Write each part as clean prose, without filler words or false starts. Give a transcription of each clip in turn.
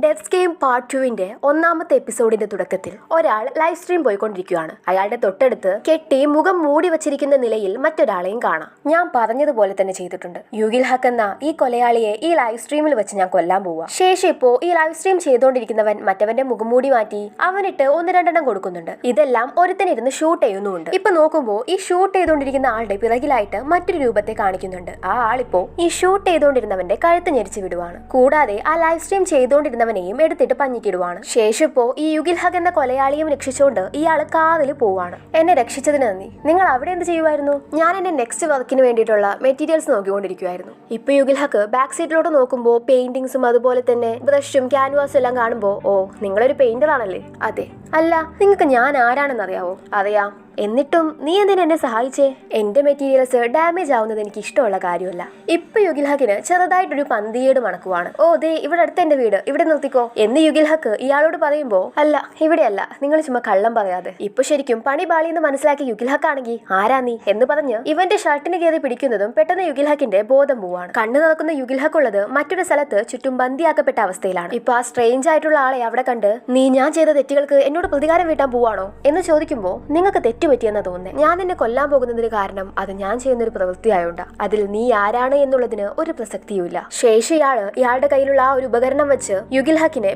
Death game part 2-ന്റെ ഒന്നാമത്തെ എപ്പിസോഡിന്റെ തുടക്കത്തിൽ ഒരാൾ ലൈവ് സ്ട്രീം പോയിക്കൊണ്ടിരിക്കുകയാണ്. അയാളുടെ തൊട്ടടുത്ത് കെട്ടി മുഖം മൂടി വച്ചിരിക്കുന്ന നിലയിൽ മറ്റൊരാളെയും കാണാം. ഞാൻ പറഞ്ഞതുപോലെ തന്നെ ചെയ്തിട്ടുണ്ട്. യുഗിൽ ഹക്ക് എന്ന ഈ കൊലയാളിയെ ഈ ലൈവ് സ്ട്രീമിൽ വെച്ച് ഞാൻ കൊല്ലാൻ പോവാ. ശേഷം ഇപ്പോ ഈ ലൈവ് സ്ട്രീം ചെയ്തുകൊണ്ടിരിക്കുന്നവൻ മറ്റവന്റെ മുഖം മൂടി മാറ്റി അവനിട്ട് ഒന്ന് രണ്ടെണ്ണം കൊടുക്കുന്നുണ്ട്. ഇതെല്ലാം ഒരുത്തനിരുന്ന് ഷൂട്ട് ചെയ്യുന്നുമുണ്ട്. ഇപ്പൊ നോക്കുമ്പോ ഈ ഷൂട്ട് ചെയ്തുകൊണ്ടിരിക്കുന്ന ആളുടെ പിറകിലായിട്ട് മറ്റൊരു രൂപത്തെ കാണിക്കുന്നുണ്ട്. ആ ആളിപ്പോ ഈ ഷൂട്ട് ചെയ്തുകൊണ്ടിരുന്നവന്റെ കഴുത്ത് ഞെരിച്ചു വിടുവാണ്. കൂടാതെ ആ ലൈവ് സ്ട്രീം ചെയ്തുകൊണ്ടിരുന്നവനെയും എടുത്തിട്ട് പഞ്ഞിക്കിടുവാണ്. ശേഷം ഇപ്പോ ഈ യുഗിൽ ഹക്ക് എന്ന കൊലയാളിയും രക്ഷിച്ചുകൊണ്ട് ഇയാള് കാതിൽ പോവാണ്. എന്നെ രക്ഷിച്ചതിന് നന്ദി. നിങ്ങൾ അവിടെ എന്ത് ചെയ്യുമായിരുന്നു? ഞാൻ എന്റെ നെക്സ്റ്റ് വർക്കിന് വേണ്ടിയിട്ടുള്ള മെറ്റീരിയൽസ് നോക്കിക്കൊണ്ടിരിക്കുവായിരുന്നു. ഇപ്പൊ യുഗിൽ ഹക്ക് ബാക്ക് സീറ്റിലോട്ട് നോക്കുമ്പോൾ പെയിന്റിങ്സും അതുപോലെ തന്നെ ബ്രഷും ക്യാൻവാസും എല്ലാം കാണുമ്പോൾ, ഓ നിങ്ങളൊരു പെയിന്റർ ആണല്ലേ? അതെ. അല്ല, നിങ്ങൾക്ക് ഞാൻ ആരാണെന്ന് അറിയാവോ? അറിയാം. എന്നിട്ടും നീ എന്തിനാ എന്നെ സഹായിച്ചേ? എന്റെ മെറ്റീരിയൽസ് ഡാമേജ് ആവുന്നത് എനിക്ക് ഇഷ്ടമുള്ള കാര്യമല്ല. ഇപ്പൊ യുഗിൽ ഹക്കിന് ചെറുതായിട്ടൊരു പന്തിയേട് മണക്കുവാണ്. ഓ ദേ ഇവിടെ അടുത്ത എന്റെ വീട്, ഇവിടെ നിർത്തിക്കോ എന്ന് യുഗിൽ ഹക്ക് ഇയാളോട് പറയുമ്പോ, അല്ല ഇവിടെയല്ല, നിങ്ങൾ ചുമ്മാ കള്ളം പറയാതെ. ഇപ്പൊ ശരിക്കും പണി പാളിയെന്ന് മനസ്സിലാക്കി യുഗിൽ ഹക്ക് ആണെങ്കിൽ ആരാ നീ എന്ന് പറഞ്ഞ് ഇവന്റെ ഷർട്ടിന് കയറി പിടിക്കുന്നതും പെട്ടെന്ന് യുഗിൽ ഹക്കിന്റെ ബോധം പോവാണ്. കണ്ണു തുറക്കുന്ന യുഗിൽ ഹക്ക് ഉള്ളത് മറ്റൊരു സ്ഥലത്ത് ചുറ്റും ബന്ദിയാക്കപ്പെട്ട അവസ്ഥയിലാണ്. ഇപ്പൊ ആ സ്ട്രേഞ്ച് ആയിട്ടുള്ള ആളെ അവിടെ കണ്ട്, നീ ഞാൻ ചെയ്ത തെറ്റുകൾക്ക് എന്നോട് പ്രതികാരം വീട്ടാൻ പോവാണോ എന്ന് ചോദിക്കുമ്പോ, നിങ്ങൾക്ക് തെറ്റ് പറ്റിയെന്നാ തോന്നുന്നത്. ഞാൻ നിന്നെ കൊല്ലാൻ പോകുന്നതിന് കാരണം അത് ഞാൻ ചെയ്യുന്ന ഒരു പ്രവൃത്തിയായോണ്ടാ. അതിൽ നീ ആരാണ് എന്നുള്ളതിന് ഒരു പ്രസക്തിയുമില്ല. ശേഷം ഇയാളുടെ കയ്യിലുള്ള ആ ഒരു ഉപകരണം വെച്ച് യുഗിൽ ഹക്കിനെ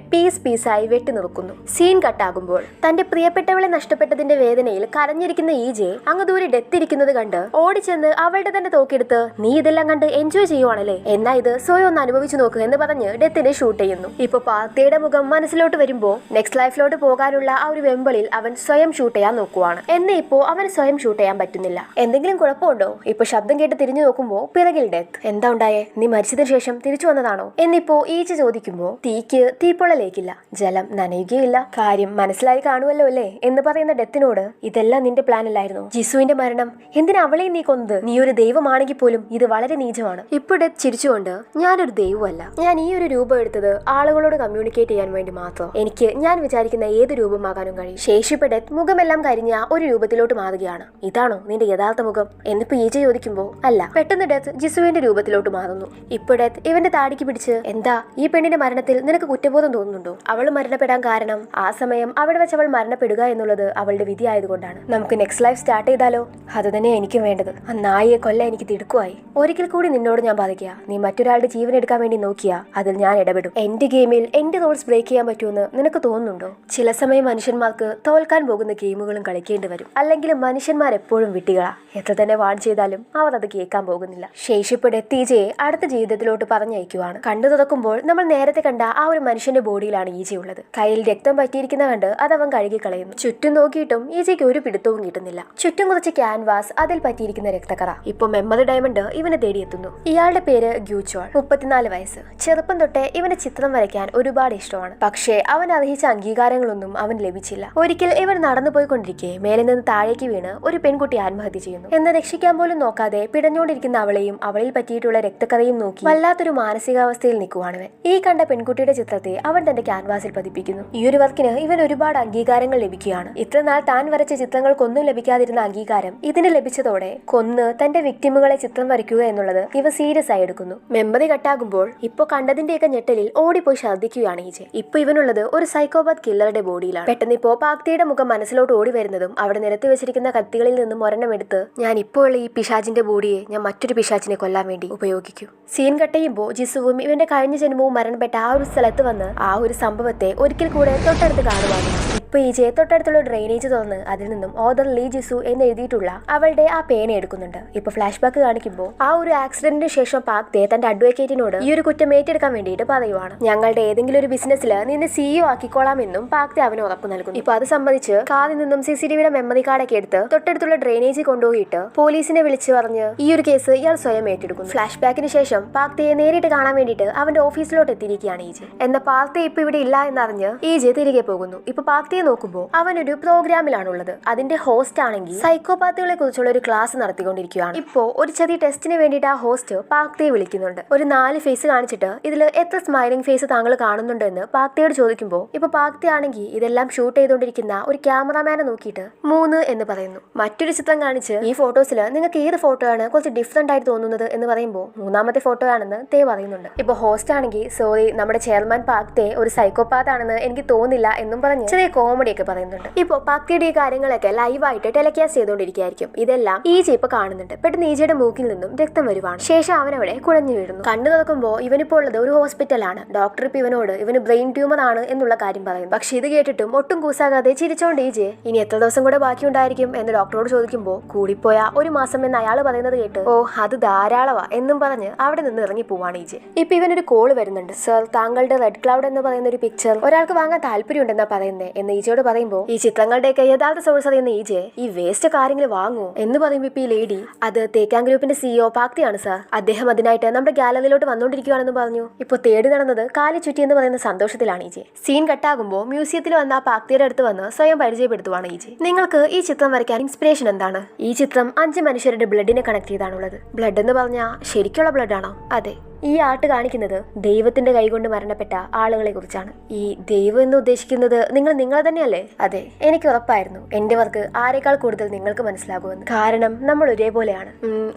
പീസായി വെട്ടി നിർക്കുന്നു. സീൻ കട്ടാകുമ്പോൾ തന്റെ പ്രിയപ്പെട്ടവളെ നഷ്ടപ്പെട്ടതിന്റെ വേദനയിൽ കരഞ്ഞിരിക്കുന്ന ഈജെ അങ്ങ് ദൂരെ ഡെത്ത് ഇരിക്കുന്നത് കണ്ട് ഓടിച്ചെന്ന് അവളുടെ തന്നെ തോക്കെടുത്ത്, നീ ഇതെല്ലാം കണ്ട് എൻജോയ് ചെയ്യുവാണല്ലേ, എന്നാ ഇത് സ്വയം ഒന്ന് അനുഭവിച്ചു നോക്കുക എന്ന് പറഞ്ഞ് ഡെത്തിനെ ഷൂട്ട് ചെയ്യുന്നു. ഇപ്പൊ പാർത്തിയുടെ മുഖം മനസ്സിലോട്ട് വരുമ്പോ നെക്സ്റ്റ് ലൈഫിലോട്ട് പോകാനുള്ള ആ ഒരു വെമ്പളിൽ അവൻ സ്വയം ഷൂട്ട് ചെയ്യാൻ നോക്കുവാണ്. എന്നേ ഇപ്പോ അവന് സ്വയം ഷൂട്ട് ചെയ്യാൻ പറ്റുന്നില്ല. എന്തെങ്കിലും കുഴപ്പമുണ്ടോ? ഇപ്പൊ ശബ്ദം കേട്ട് തിരിഞ്ഞു നോക്കുമ്പോ പിറകിൽ ഡെത്ത്. എന്താ ഉണ്ടായേ? നീ മരിച്ചതിന് ശേഷം തിരിച്ചു വന്നതാണോ എന്നിപ്പോ ഈച്ച ചോദിക്കുമ്പോ, തീക്ക് തീപ്പൊള്ളലേക്കില്ല, ജലം നനയുകയില്ല, കാര്യം മനസ്സിലായി കാണുമല്ലോ അല്ലേ എന്ന് പറയുന്ന ഡെത്തിനോട്, ഇതെല്ലാം നിന്റെ പ്ലാൻ അല്ലായിരുന്നു? ജിസുവിന്റെ മരണം എന്തിനാ അവളെയും നീ കൊന്നത്? നീ ഒരു ദൈവമാണെങ്കിൽ പോലും ഇത് വളരെ നീചമാണ്. ഇപ്പൊ ഡെത്ത് ചിരിച്ചുകൊണ്ട്, ഞാനൊരു ദൈവമല്ല, ഞാൻ ഈ ഒരു രൂപം എടുത്തത് ആളുകളോട് കമ്മ്യൂണിക്കേറ്റ് ചെയ്യാൻ വേണ്ടി മാത്രം. എനിക്ക് ഞാൻ വിചാരിക്കുന്ന ഏത് രൂപമാകാനും കഴിയും. ശേഷിപ്പ ഡെത്ത് മുഖമെല്ലാം കരിഞ്ഞ ഒരു രൂപത്തിലോട്ട് മാറുകയാണ്. ഇതാണോ നിന്റെ യഥാർത്ഥ മുഖം എന്നിപ്പോ ഈച്ച ചോദിക്കുമ്പോ, അല്ല. പെട്ടെന്ന് ഡെത്ത് ജിസുവിന്റെ രൂപത്തിലോട്ട് മാറുന്നു. ഇപ്പൊ ഡെത്ത് ഇവന്റെ താടിക്ക് പിടിച്ച്, എന്താ ഈ പെണ്ണിന്റെ മരണത്തിൽ നിനക്ക് കുറ്റബോധം തോന്നുന്നുണ്ടോ? അവൾ മരണപ്പെടാൻ കാരണം ആ സമയം അവിടെ വെച്ച് അവൾ മരണപ്പെടുക എന്നുള്ളത് അവളുടെ വിധി ആയതുകൊണ്ടാണ്. നമുക്ക് നെക്സ്റ്റ് ലൈഫ് സ്റ്റാർട്ട് ചെയ്താലോ? അത് തന്നെ എനിക്കും വേണ്ടത്. ആ നായിയെ കൊല്ലാൻ എനിക്ക് തിടുക്കുമായി. ഒരിക്കൽ കൂടി നിന്നോട് ഞാൻ പറയുക, നീ മറ്റൊരാളുടെ ജീവൻ എടുക്കാൻ വേണ്ടി നോക്കിയാ അതിൽ ഞാൻ ഇടപെടും. എന്റെ ഗെയിമിൽ എന്റെ റൂൾസ് ബ്രേക്ക് ചെയ്യാൻ പറ്റുമെന്ന് നിനക്ക് തോന്നുന്നുണ്ടോ? ചില സമയം മനുഷ്യന്മാർക്ക് തോൽക്കാൻ പോകുന്ന ഗെയിമുകളും കളിക്കേണ്ടി വരും. അല്ലെങ്കിൽ മനുഷ്യന്മാർ എപ്പോഴും വിട്ടികളാ. എത്ര തന്നെ വാൺ ചെയ്താലും അവർ അത് കേൾക്കാൻ പോകുന്നില്ല. ശേഷിപ്പോടെ ഈജയെ അടുത്ത ജീവിതത്തിലോട്ട് പറഞ്ഞയക്കുവാണ്. കണ്ടു തുറക്കുമ്പോൾ നമ്മൾ നേരത്തെ കണ്ട ആ ഒരു മനുഷ്യന്റെ ബോഡിയിലാണ് ഈജ ഉള്ളത്. കയ്യിൽ രക്തം പറ്റിയിരിക്കുന്ന കണ്ട് അത് അവൻ കഴുകി കളയുന്നു. ചുറ്റും നോക്കിയിട്ടും ഈജയ്ക്ക് ഒരു പിടുത്തവും കിട്ടുന്നില്ല. ചുറ്റും കുറച്ച് ക്യാൻവാസ്, അതിൽ പറ്റിയിരിക്കുന്ന രക്തക്കറ. ഇപ്പൊ മെമ്മറി ഡയമണ്ട് ഇവനെ തേടിയെത്തുന്നു. ഇയാളുടെ പേര് ഗ്യൂച്ചോൾ, 34 വയസ്സ്. ചെറുപ്പം തൊട്ടേ ഇവന് ചിത്രം വരയ്ക്കാൻ ഒരുപാട് ഇഷ്ടമാണ്. പക്ഷേ അവൻ അർഹിച്ച അംഗീകാരങ്ങളൊന്നും അവന് ലഭിച്ചില്ല. ഒരിക്കൽ ഇവൻ നടന്നു പോയിക്കൊണ്ടിരിക്കെ മേലെ നിന്ന് താഴേക്ക് വീണ് ഒരു പെൺകുട്ടി ആത്മഹത്യ ചെയ്യുന്നു. എന്ന് രക്ഷിക്കാൻ പോലും നോക്കാതെ പിടഞ്ഞുകൊണ്ടിരിക്കുന്ന അവളെയും അവളിൽ പറ്റിയിട്ടുള്ള രക്തക്കറയും നോക്കി വല്ലാത്തൊരു മാനസികാവസ്ഥയിൽ നിൽക്കുവാണ്. ഈ കണ്ട പെൺകുട്ടിയുടെ ചിത്രത്തെ അവൻ തന്റെ ക്യാൻവാസിൽ പതിപ്പിക്കുന്നു. ഈ ഒരു വർക്കിന് ഇവൻ ഒരുപാട് അംഗീകാരങ്ങൾ ലഭിക്കുകയാണ്. ഇത്ര നാൾ താൻ വരച്ച ചിത്രങ്ങൾക്കൊന്നും ലഭിക്കാതിരുന്ന അംഗീകാരം ഇതിന് ലഭിച്ചതോടെ കൊന്ന് തന്റെ വിക്ടിമുകളെ ചിത്രം വരയ്ക്കുക എന്നുള്ളത് ഇവ സീരിയസ് ആയി എടുക്കുന്നു. മെമ്മറി കട്ടാകുമ്പോൾ ഇപ്പൊ കണ്ടതിന്റെയൊക്കെ ഞെട്ടലിൽ ഓടിപ്പോയി ഛർദ്ദിക്കുകയാണ് ഈജെ. ഇപ്പൊ ഇവനുള്ളത് ഒരു സൈക്കോപാത്ത് കില്ലറുടെ ബോഡിയിലാണ്. പെട്ടെന്ന് ഇപ്പോ പാക്തിയുടെ മുഖം മനസ്സിലോട്ട് ഓടി വരുന്നതും അവിടെ നിരത്തി വെച്ചിരിക്കുന്ന കത്തികളിൽ നിന്നും ഒരെണ്ണം എടുത്ത്, ഞാൻ ഇപ്പോൾ ഉള്ള ഈ പിശാചിന്റെ ബോഡിയെ ഞാൻ മറ്റൊരു പിശാചിനെ കൊല്ലാൻ വേണ്ടി ഉപയോഗിക്കും. സീൻ കട്ടയുമ്പോൾ ജിസുവും ഇവന്റെ കഴിഞ്ഞ ജന്മവും മരണപ്പെട്ട ആ ഒരു സ്ഥലത്ത് വന്ന് ആ ഒരു സംഭവത്തെ ഒരിക്കൽ കൂടെ തൊട്ടടുത്ത് കാണുവാണ്. ഇപ്പൊ ഈജെ തൊട്ടടുത്തുള്ള ഡ്രെയിനേജ് തുറന്ന് അതിൽ നിന്നും ഓദർ ലീ ജിസു എന്ന് എഴുതിയിട്ടുള്ള അവളുടെ ആ പേന എടുക്കുന്നുണ്ട്. ഇപ്പൊ ഫ്ലാഷ് ബാക്ക് കാണിക്കുമ്പോൾ ആ ഒരു ആക്സിഡന്റിന് ശേഷം പാക്തെ തന്റെ അഡ്വക്കേറ്റിനോട് ഈ ഒരു കുറ്റം ഏറ്റെടുക്കാൻ വേണ്ടിയിട്ട് പറയുവാണ്. ഞങ്ങളുടെ ഏതെങ്കിലും ഒരു ബിസിനസ്സിൽ നിന്നെ CEO ആക്കിക്കോളാം എന്നും പാക്തെ അവന് ഉറപ്പ് നൽകുന്നു. ഇപ്പൊ അത് സംബന്ധിച്ച് കാറിൽ നിന്നും CCTVയുടെ മെമ്മറി കാർഡൊക്കെ എടുത്ത് തൊട്ടടുത്തുള്ള ഡ്രെയിനേജിൽ കൊണ്ടുപോയിട്ട് പോലീസിനെ വിളിച്ചു പറഞ്ഞ് ഈ ഒരു കേസ് ഇയാൾ സ്വയം ഏറ്റെടുക്കുന്നു. ഫ്ലാഷ് ബാക്കിന് ശേഷം പാക്തയെ നേരിട്ട് കാണാൻ വേണ്ടിയിട്ട് അവന്റെ ഓഫീസിലോട്ട് എത്തിയിരിക്കുകയാണ് ഈജെ. എന്നാൽ പാക്തെ ഇപ്പൊ ഇവിടെ ഇല്ല എന്നറിഞ്ഞ് ഈജെ തിരികെ പോകുന്നു. ഇപ്പൊ പാക്തയെ നോക്കുമ്പോൾ അവനൊരു പ്രോഗ്രാമിലാണുള്ളത്. അതിന്റെ ഹോസ്റ്റ് ആണെങ്കിൽ സൈക്കോപാത്തുകളെ കുറിച്ചുള്ള ഒരു ക്ലാസ് നടത്തിക്കൊണ്ടിരിക്കുകയാണ്. ഇപ്പോ ഒരു ചെറിയ ടെസ്റ്റിന് വേണ്ടിയിട്ട് ആ ഹോസ്റ്റ് പാക്തയെ വിളിക്കുന്നുണ്ട്. ഒരു 4 ഫേസ് കാണിച്ചിട്ട് ഇതിൽ എത്ര സ്മൈലിംഗ് ഫേസ് താങ്കൾ കാണുന്നുണ്ട് എന്ന് പാക്തയോട് ചോദിക്കുമ്പോൾ ഇപ്പൊ പാക്ത ആണെങ്കിൽ ഇതെല്ലാം ഷൂട്ട് ചെയ്തുകൊണ്ടിരിക്കുന്ന ഒരു ക്യാമറാമാനെ നോക്കിയിട്ട് 3 എന്ന് പറയുന്നു. മറ്റൊരു ചിത്രം കാണിച്ച് ഈ ഫോട്ടോസിൽ നിങ്ങൾക്ക് ഏത് ഫോട്ടോ ആണ് കുറച്ച് ഡിഫറെന്റ് ആയിട്ട് തോന്നുന്നത് എന്ന് പറയുമ്പോൾ 3ാമത്തെ ഫോട്ടോ ആണെന്ന് തേ പറയുന്നുണ്ട്. ഇപ്പൊ ഹോസ്റ്റ് ആണെങ്കിൽ സോറി നമ്മുടെ ചെയർമാൻ പാക്തയെ ഒരു സൈക്കോപാത്ത് ആണെന്ന് എനിക്ക് തോന്നില്ല എന്നും പറഞ്ഞ് ചെറിയ കോമഡി ഒക്കെ പറയുന്നുണ്ട്. ഇപ്പൊ പാക്തയുടെ ഈ കാര്യങ്ങളൊക്കെ ലൈവായിട്ട് ടെലികാസ്റ്റ് ചെയ്തുകൊണ്ടിരിക്കുകയായിരിക്കും. ഇതെല്ലാം ഈജ ഇപ്പൊ കാണുന്നുണ്ട്. പെട്ടെന്ന് ഈജയുടെ മൂക്കിൽ നിന്നും രക്തം വരുവാണ്. ശേഷം അവനവിടെ കുഴഞ്ഞു വീഴുന്നു. കണ്ണു തുറക്കുമ്പോൾ ഇവനിപ്പോൾ ഉള്ളത് ഒരു ഹോസ്പിറ്റലാണ്. ഡോക്ടർ ഇപ്പൊ ഇവനോട് ഇവന് ബ്രെയിൻ ട്യൂമർ ആണ് എന്നുള്ള കാര്യം പറയും. പക്ഷെ ഇത് കേട്ടിട്ടും ഒട്ടും കൂസാകാതെ ചിരിച്ചോണ്ട് ഈജെ ഇനി എത്ര ദിവസം കൂടെ ബാക്കി ഉണ്ടായിരിക്കും എന്ന് ഡോക്ടറോട് ചോദിക്കുമ്പോൾ കൂടിപ്പോയാ 1 മാസം എന്ന് അയാൾ പറയുന്നത് കേട്ട് ഓ അത് ധാരാളവാ എന്നും പറഞ്ഞ് അവിടെ നിന്ന് ഇറങ്ങി പോവാണ് ഈജെ. ഇപ്പൊ ഇവനൊരു കോള് വരുന്നുണ്ട്. സർ താങ്കളുടെ റെഡ് ക്ലൗഡ് എന്ന് പറയുന്ന ഒരു പിക്ചർ ഒരാൾക്ക് വാങ്ങാൻ താല്പര്യമുണ്ടെന്നാ പറയുന്നേ എന്ന് ഈജയോട് പറയുമ്പോൾ ഈ ചിത്രങ്ങളുടെയൊക്കെ യഥാർത്ഥ സോഴ്സ് അറിയുന്ന ഈജെ ഈ വേസ്റ്റ് കാര്യങ്ങൾ വാങ്ങുമോ എന്ന് പറയുമ്പോൾ ഇപ്പൊ ഈ ലേഡി അത് തേക്കാൻ ഗ്രൂപ്പിന്റെ CEO പാക്തിയാണ് സാർ. അദ്ദേഹം അതിനായിട്ട് നമ്മുടെ ഗാലറിയിലോട്ട് വന്നുകൊണ്ടിരിക്കുകയാണെന്ന് പറഞ്ഞു. ഇപ്പൊ തേടി നടന്നത് കാലി ചുറ്റി എന്ന് പറയുന്ന സന്തോഷത്തിലാണ് ഈജെ. സീൻ കട്ടാകുമ്പോൾ മ്യൂസിയത്തിൽ വന്ന ആ പാക്തിയുടെ അടുത്ത് വന്ന് സ്വയം പരിചയപ്പെടുത്തുവാണ് ഈജെ. നിങ്ങൾക്ക് ഈ ചിത്രം വരയ്ക്കാൻ ഇൻസ്പിറേഷൻ എന്താണ്? ഈ ചിത്രം 5 മനുഷ്യരുടെ ബ്ലഡിനെ കണക്ട് ചെയ്താണുള്ളത്. ബ്ലഡ് എന്ന് പറഞ്ഞാൽ ശരിക്കുള്ള ബ്ലഡ് ആണോ? അതെ. ഈ ആർട്ട് കാണിക്കുന്നത് ദൈവത്തിന്റെ കൈകൊണ്ട് മരണപ്പെട്ട ആളുകളെ കുറിച്ചാണ്. ഈ ദൈവം എന്ന് ഉദ്ദേശിക്കുന്നത് നിങ്ങൾ തന്നെയല്ലേ? അതെ, എനിക്ക് ഉറപ്പായിരുന്നു എന്റെ വർക്ക് ആരെക്കാൾ കൂടുതൽ നിങ്ങൾക്ക് മനസ്സിലാകുമെന്ന്. കാരണം നമ്മൾ ഒരേപോലെയാണ്.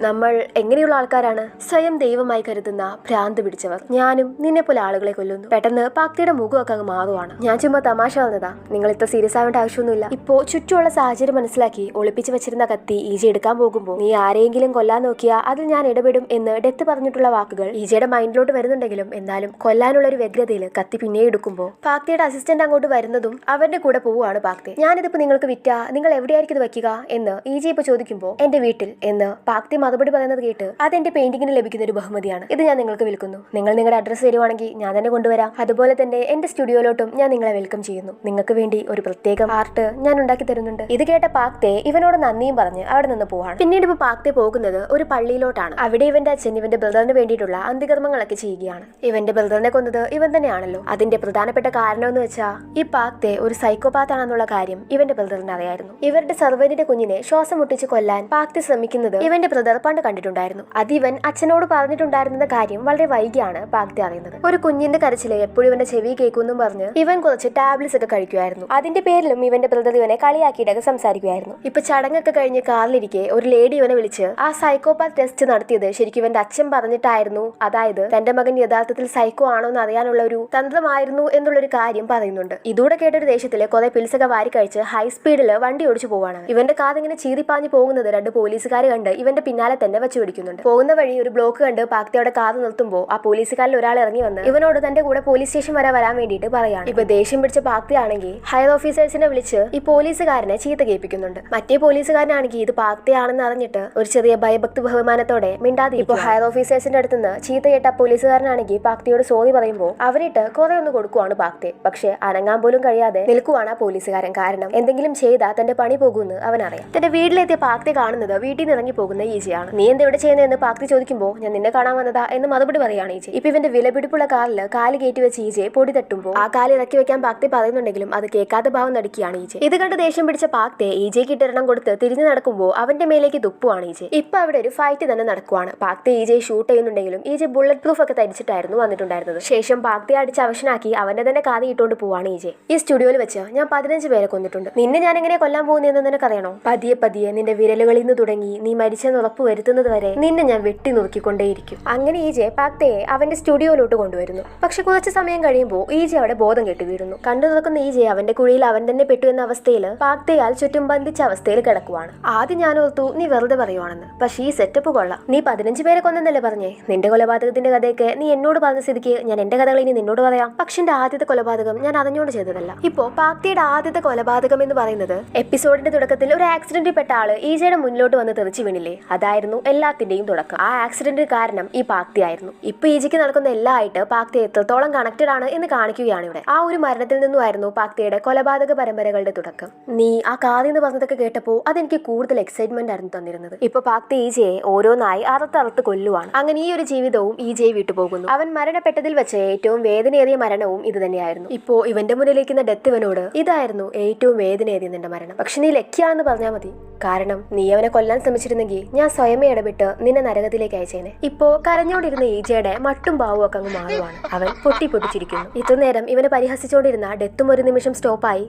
നമ്മൾ എങ്ങനെയുള്ള ആൾക്കാരാണ്? സ്വയം ദൈവമായി കരുതുന്ന ഭ്രാന്ത് പിടിച്ചവർ. ഞാനും നിന്നെ പോലെ ആളുകളെ കൊല്ലുന്നു. പെട്ടെന്ന് പാക്തിയുടെ മുഖമൊക്കെ അങ്ങ് മാറുവാണ്. ഞാൻ ചുമ്മാ തമാശ വന്നതാ, നിങ്ങൾ ഇത്ര സീരിയസ് ആവേണ്ട ആവശ്യമൊന്നുമില്ല. ഇപ്പോ ചുറ്റുമുള്ള സാഹചര്യം മനസ്സിലാക്കി ഒളിപ്പിച്ച് വെച്ചിരുന്ന കത്തി ഈജ എടുക്കാൻ പോകുമ്പോൾ നീ ആരെയെങ്കിലും കൊല്ലാൻ നോക്കിയാ അതിൽ ഞാൻ ഇടപെടും എന്ന് ഡെത്ത് പറഞ്ഞിട്ടുള്ള വാക്കുകൾ ഈജയുടെ മൈൻഡിലോട്ട് വരുന്നുണ്ടെങ്കിലും എന്നാലും കൊല്ലാനുള്ള ഒരു വ്യഗ്രതയിൽ കത്തി പിന്നെ എടുക്കുമ്പോൾ പാക്തിയുടെ അസിസ്റ്റന്റ് അങ്ങോട്ട് വരുന്നതും അവന്റെ കൂടെ പോവുകയാണ് പാക്തി. ഞാനിതിപ്പോ നിങ്ങൾക്ക് വിറ്റാ നിങ്ങൾ എവിടെയായിരിക്കും ഇത് വെക്കുക എന്ന് ഈജി ഇപ്പൊ ചോദിക്കുമ്പോൾ എന്റെ വീട്ടിൽ എന്ന് പാക്തി മറുപടി പറയുന്നത് കേട്ട് അതെന്റെ പെയിന്റിങ്ങിന് ലഭിക്കുന്ന ഒരു ബഹുമതിയാണ്. ഇത് ഞാൻ നിങ്ങൾക്ക് വിൽക്കുന്നു. നിങ്ങൾ നിങ്ങളുടെ അഡ്രസ്സ് തരുവാണെങ്കിൽ ഞാൻ തന്നെ കൊണ്ടുവരാം. അതുപോലെ തന്നെ എന്റെ സ്റ്റുഡിയോയിലോട്ടും ഞാൻ നിങ്ങളെ വെൽക്കം ചെയ്യുന്നു. നിങ്ങൾക്ക് വേണ്ടി ഒരു പ്രത്യേക ആർട്ട് ഞാൻ ഉണ്ടാക്കി തരുന്നുണ്ട്. ഇത് കേട്ട പാക്തെ ഇവനോട് നന്ദിയും പറഞ്ഞ് അവിടെ നിന്ന് പോവാണ്. പിന്നീട് ഇപ്പൊ പാക്തെ പോകുന്നത് ഒരു പള്ളിയിലോട്ടാണ്. അവിടെ ഇവന്റെ അച്ഛൻ ഇവന്റെ ബ്രദറിന് വേണ്ടിയിട്ടുള്ള കർമ്മങ്ങളൊക്കെ ചെയ്യുകയാണ്. ഇവന്റെ ബ്രദറിനെ കൊന്നത് ഇവൻ തന്നെയാണല്ലോ. അതിന്റെ പ്രധാനപ്പെട്ട കാരണം എന്ന് വെച്ചാൽ ഈ പാക്തെ ഒരു സൈക്കോപാത്ത് ആണെന്നുള്ള കാര്യം ഇവന്റെ ബ്രദറിന് അറിയായിരുന്നു. ഇവരുടെ സർവന്റിന്റെ കുഞ്ഞിനെ ശ്വാസം മുട്ടിച്ച് കൊല്ലാൻ പാക്തെ ശ്രമിക്കുന്നത് ഇവന്റെ ബ്രദർ പണ്ട് കണ്ടിട്ടുണ്ടായിരുന്നു. അത് ഇവൻ അച്ഛനോട് പറഞ്ഞിട്ടുണ്ടായിരുന്ന കാര്യം വളരെ വൈകിയാണ് പാക്തെ അറിയുന്നത്. ഒരു കുഞ്ഞിന്റെ കരച്ചില് എപ്പോഴും ഇവന്റെ ചെവി കേൾക്കുമെന്നും പറഞ്ഞ് ഇവൻ കുറച്ച് ടാബ്ലറ്റ്സ് ഒക്കെ കഴിക്കുമായിരുന്നു. അതിന്റെ പേരിലും ഇവന്റെ ബ്രദർ ഇവനെ കളിയാക്കിയിട്ടൊക്കെ സംസാരിക്കുമായിരുന്നു. ഇപ്പൊ ചടങ്ങൊക്കെ കഴിഞ്ഞ് കാറിലിരിക്കെ ഒരു ലേഡി ഇവനെ വിളിച്ച് ആ സൈക്കോപാത്ത് ടെസ്റ്റ് നടത്തിയത് ശരിക്കും ഇവന്റെ അച്ഛൻ പറഞ്ഞിട്ടായിരുന്നു. അതായത് തന്റെ മകൻ യഥാർത്ഥത്തിൽ സൈക്കോ ആണോ എന്ന് അറിയാനുള്ള ഒരു തന്ത്രമായിരുന്നു എന്നുള്ളൊരു കാര്യം പറയുന്നുണ്ട്. ഇതൂടെ കേട്ടൊരു ദേശത്തില് കുറെ പിൽസൊക്കെ വാരി കഴിച്ച് ഹൈ സ്പീഡിൽ വണ്ടി ഓടിച്ചു പോവാണ്. ഇവന്റെ കാർ ഇങ്ങനെ ചീറിപ്പാഞ്ഞു പോകുന്നത് 2 പോലീസുകാർ കണ്ട് ഇവന്റെ പിന്നാലെ തന്നെ വെച്ച് പിടിക്കുന്നുണ്ട്. പോകുന്ന വഴി ഒരു ബ്ലോക്ക് കണ്ട് പാക്തിയുടെ കാർ നിർത്തുമ്പോൾ ആ പോലീസുകാരിൽ ഒരാൾ ഇറങ്ങി വന്ന് ഇവനോട് തന്റെ കൂടെ പോലീസ് സ്റ്റേഷൻ വരെ വരാൻ വേണ്ടിയിട്ട് പറയാണ്. ഇപ്പൊ ദേഷ്യം പിടിച്ച പാക്തിയാണെങ്കിൽ ഹയർ ഓഫീസേഴ്സിനെ വിളിച്ച് ഈ പോലീസുകാരനെ ചീത്ത കേൾപ്പിക്കുന്നുണ്ട്. മറ്റേ പോലീസുകാരനാണെങ്കിൽ ഇത് പാക്തിയാണെന്ന് അറിഞ്ഞിട്ട് ഒരു ചെറിയ ഭയഭക്തി ബഹുമാനത്തോടെ മിണ്ടാതെ ഇപ്പൊ ഹയർ ഓഫീസേഴ്സിന്റെ അടുത്തുനിന്ന് ചീത്ത കേട്ട പോലീസുകാരനാണെങ്കിൽ പാക്തിയോട് സോറി പറയുമ്പോൾ അവനിട്ട് കുറെ ഒന്ന് കൊടുക്കുവാണ് പാക്തി. പക്ഷെ അനങ്ങാൻ പോലും കഴിയാതെ നിൽക്കുവാണ് ആ പോലീസുകാരൻ. കാരണം എന്തെങ്കിലും ചെയ്താൽ തന്റെ പണി പോകുമെന്ന് അവനറിയാം. തന്റെ വീട്ടിലെത്തിയ പാക്തി കാണുന്നത് വീട്ടിൽ നിന്ന് ഇറങ്ങി പോകുന്ന ഈജയാണ്. നീ എന്തെവിടെ ചെയ്യുന്നതെന്ന് പാക്തി ചോദിക്കുമ്പോൾ ഞാൻ നിന്നെ കാണാൻ വന്നതാ എന്ന് മറുപടി പറയാണ് ഈജെ. ഇപ്പൊ ഇവന്റെ വിലപിടിപ്പുള്ള കാറിൽ കാല് കയറ്റി വെച്ച് ഈജെ പൊടി തട്ടുമ്പോൾ ആ കാല് ഇറക്കി വെക്കാൻ പാക്തി പറയുന്നുണ്ടെങ്കിലും അത് കേൾക്കാത്ത ഭാവം നടിക്കുകയാണ് ഈജെ. ഇത് കണ്ട് ദേഷ്യം പിടിച്ച പാക്തി ഈജയ്ക്ക് ഇട്ടെണ്ണം കൊടുത്ത് തിരിഞ്ഞു നടക്കുമ്പോൾ അവന്റെ മേലേക്ക് തുപ്പുവാണ് ഈജെ. ഇപ്പൊ അവിടെ ഒരു ഫൈറ്റ് തന്നെ നടക്കുവാണ്. പാക്തി ഈജയെ ഷൂട്ട് ചെയ്യുന്നുണ്ടെങ്കിലും ഈജെ ബുള്ളറ്റ് പ്രൂഫ് ഒക്കെ ധരിച്ചിട്ടായിരുന്നു വന്നിട്ടുണ്ടായിരുന്നത്. ശേഷം പാക്തിയെ അടിച്ച് അവശനാക്കി അവന്റെ തന്നെ കാതി ഇട്ടുകൊണ്ട് പോവാണ് ഈജെ. ഈ സ്റ്റുഡിയോയിൽ വെച്ച് ഞാൻ 15 പേരെ കൊന്നിട്ടുണ്ട്. നിന്നെ ഞാൻ എങ്ങനെ കൊല്ലാൻ പോകുന്നതെന്ന് നിനക്കറിയണോ? പതിയെ പതിയെ നിന്റെ വിരലുകളിൽ നിന്ന് തുടങ്ങി നീ മരിച്ചെന്ന് ഉറപ്പ് വരുത്തുന്നത് വരെ നിന്നെ ഞാൻ വെട്ടി നുറുക്കിക്കൊണ്ടേയിരിക്കും. അങ്ങനെ ഈജെ പാക്തയെ അവന്റെ സ്റ്റുഡിയോയിലോട്ട് കൊണ്ടുവരുന്നു. പക്ഷെ കുറച്ച് സമയം കഴിയുമ്പോൾ ഈജെ അവിടെ ബോധം കെട്ടി വീഴുന്നു. കണ്ടു തുറക്കുന്ന ഈജെ അവന്റെ കുഴിയിൽ അവൻ തന്നെ പെട്ടു എന്ന അവസ്ഥയിൽ പാക്തയാൽ ചുറ്റും ബന്ധിച്ച അവസ്ഥയിൽ കിടക്കുവാണ്. ആദ്യം ഞാൻ ഓർത്തു നീ വെറുതെ പറയുവാണെന്ന്. പക്ഷെ ഈ സെറ്റപ്പ് കൊള്ളാം. നീ 15 പേരെ കൊന്നെന്നല്ലേ പറഞ്ഞേ? നിന്റെ കൊലപാതകത്തിന്റെ കഥയൊക്കെ നീ എന്നോട് പറഞ്ഞ സ്ഥിതിക്ക് ഞാൻ എന്റെ കഥകൾ ഇനി നിന്നോട് പറയാം. പക്ഷെ എന്റെ ആദ്യത്തെ കൊലപാതകം ഞാൻ അറിഞ്ഞുകൊണ്ട് ചെയ്തതല്ല. ഇപ്പോ പാക്തിയുടെ ആദ്യത്തെ കൊലപാതകം എന്ന് പറയുന്നത് എപ്പിസോഡിന്റെ തുടക്കത്തിൽ ഒരു ആക്സിഡന്റിൽ പെട്ട ആള് ഈജയുടെ മുന്നിലോട്ട് വന്ന് തെറിച്ചു വീണില്ലേ? അതായിരുന്നു എല്ലാത്തിന്റെയും തുടക്കം. ആ ആക്സിഡന്റിന് കാരണം ഈ പാക്തി ആയിരുന്നു. ഇപ്പൊ ഈജയ്ക്ക് നടക്കുന്ന എല്ലാമായിട്ട് പാക്തി എത്രത്തോളം കണക്റ്റഡ് ആണ് എന്ന് കാണിക്കുകയാണ് ഇവിടെ. ആ ഒരു മരണത്തിൽ നിന്നുമായിരുന്നു പാക്തിയുടെ കൊലപാതക പരമ്പരകളുടെ തുടക്കം. നീ ആ കാതി എന്ന് പറഞ്ഞതൊക്കെ കേട്ടപ്പോൾ അതെനിക്ക് കൂടുതൽ എക്സൈറ്റ്മെന്റ് ആയിരുന്നു തന്നിരുന്നത്. ഇപ്പൊ പാക്തി ഈജയെ ഓരോന്നായി അറുത്തറുത്ത് കൊല്ലുവാണ്. അങ്ങനെ ഈ ഒരു ജീവിതവും മരണവും ഈജയെ വിട്ടുപോകുന്നു. അവൻ മരണപ്പെട്ടതിൽ വെച്ച് ഏറ്റവും വേദനയേറിയ മരണവും ഇത് തന്നെയായിരുന്നു. ഇപ്പോ ഇവന്റെ മുന്നിലേക്കുന്ന ഡെത്ത് ഇവനോട് ഇതായിരുന്നു ഏറ്റവും വേദനയേറിയ നിന്റെ മരണം. പക്ഷെ നീ ലക്കിയാണെന്ന് പറഞ്ഞാൽ മതി. കാരണം നീ അവനെ കൊല്ലാൻ ശ്രമിച്ചിരുന്നെങ്കിൽ ഞാൻ സ്വയമേ ഇടപെട്ട് നിന്നെ നരകത്തിലേക്ക് അയച്ചേനെ. ഇപ്പോ കരഞ്ഞോണ്ടിരുന്ന ഈജയുടെ മട്ടും ഭാവവും ഒക്കെ അങ്ങ് മാറുവാണ്. അവൻ പൊട്ടിച്ചിരിക്കുന്നു. ഇത്ര നേരം ഇവനെ പരിഹസിച്ചോണ്ടിരുന്ന ഡെത്തും ഒരു നിമിഷം സ്റ്റോപ്പായി.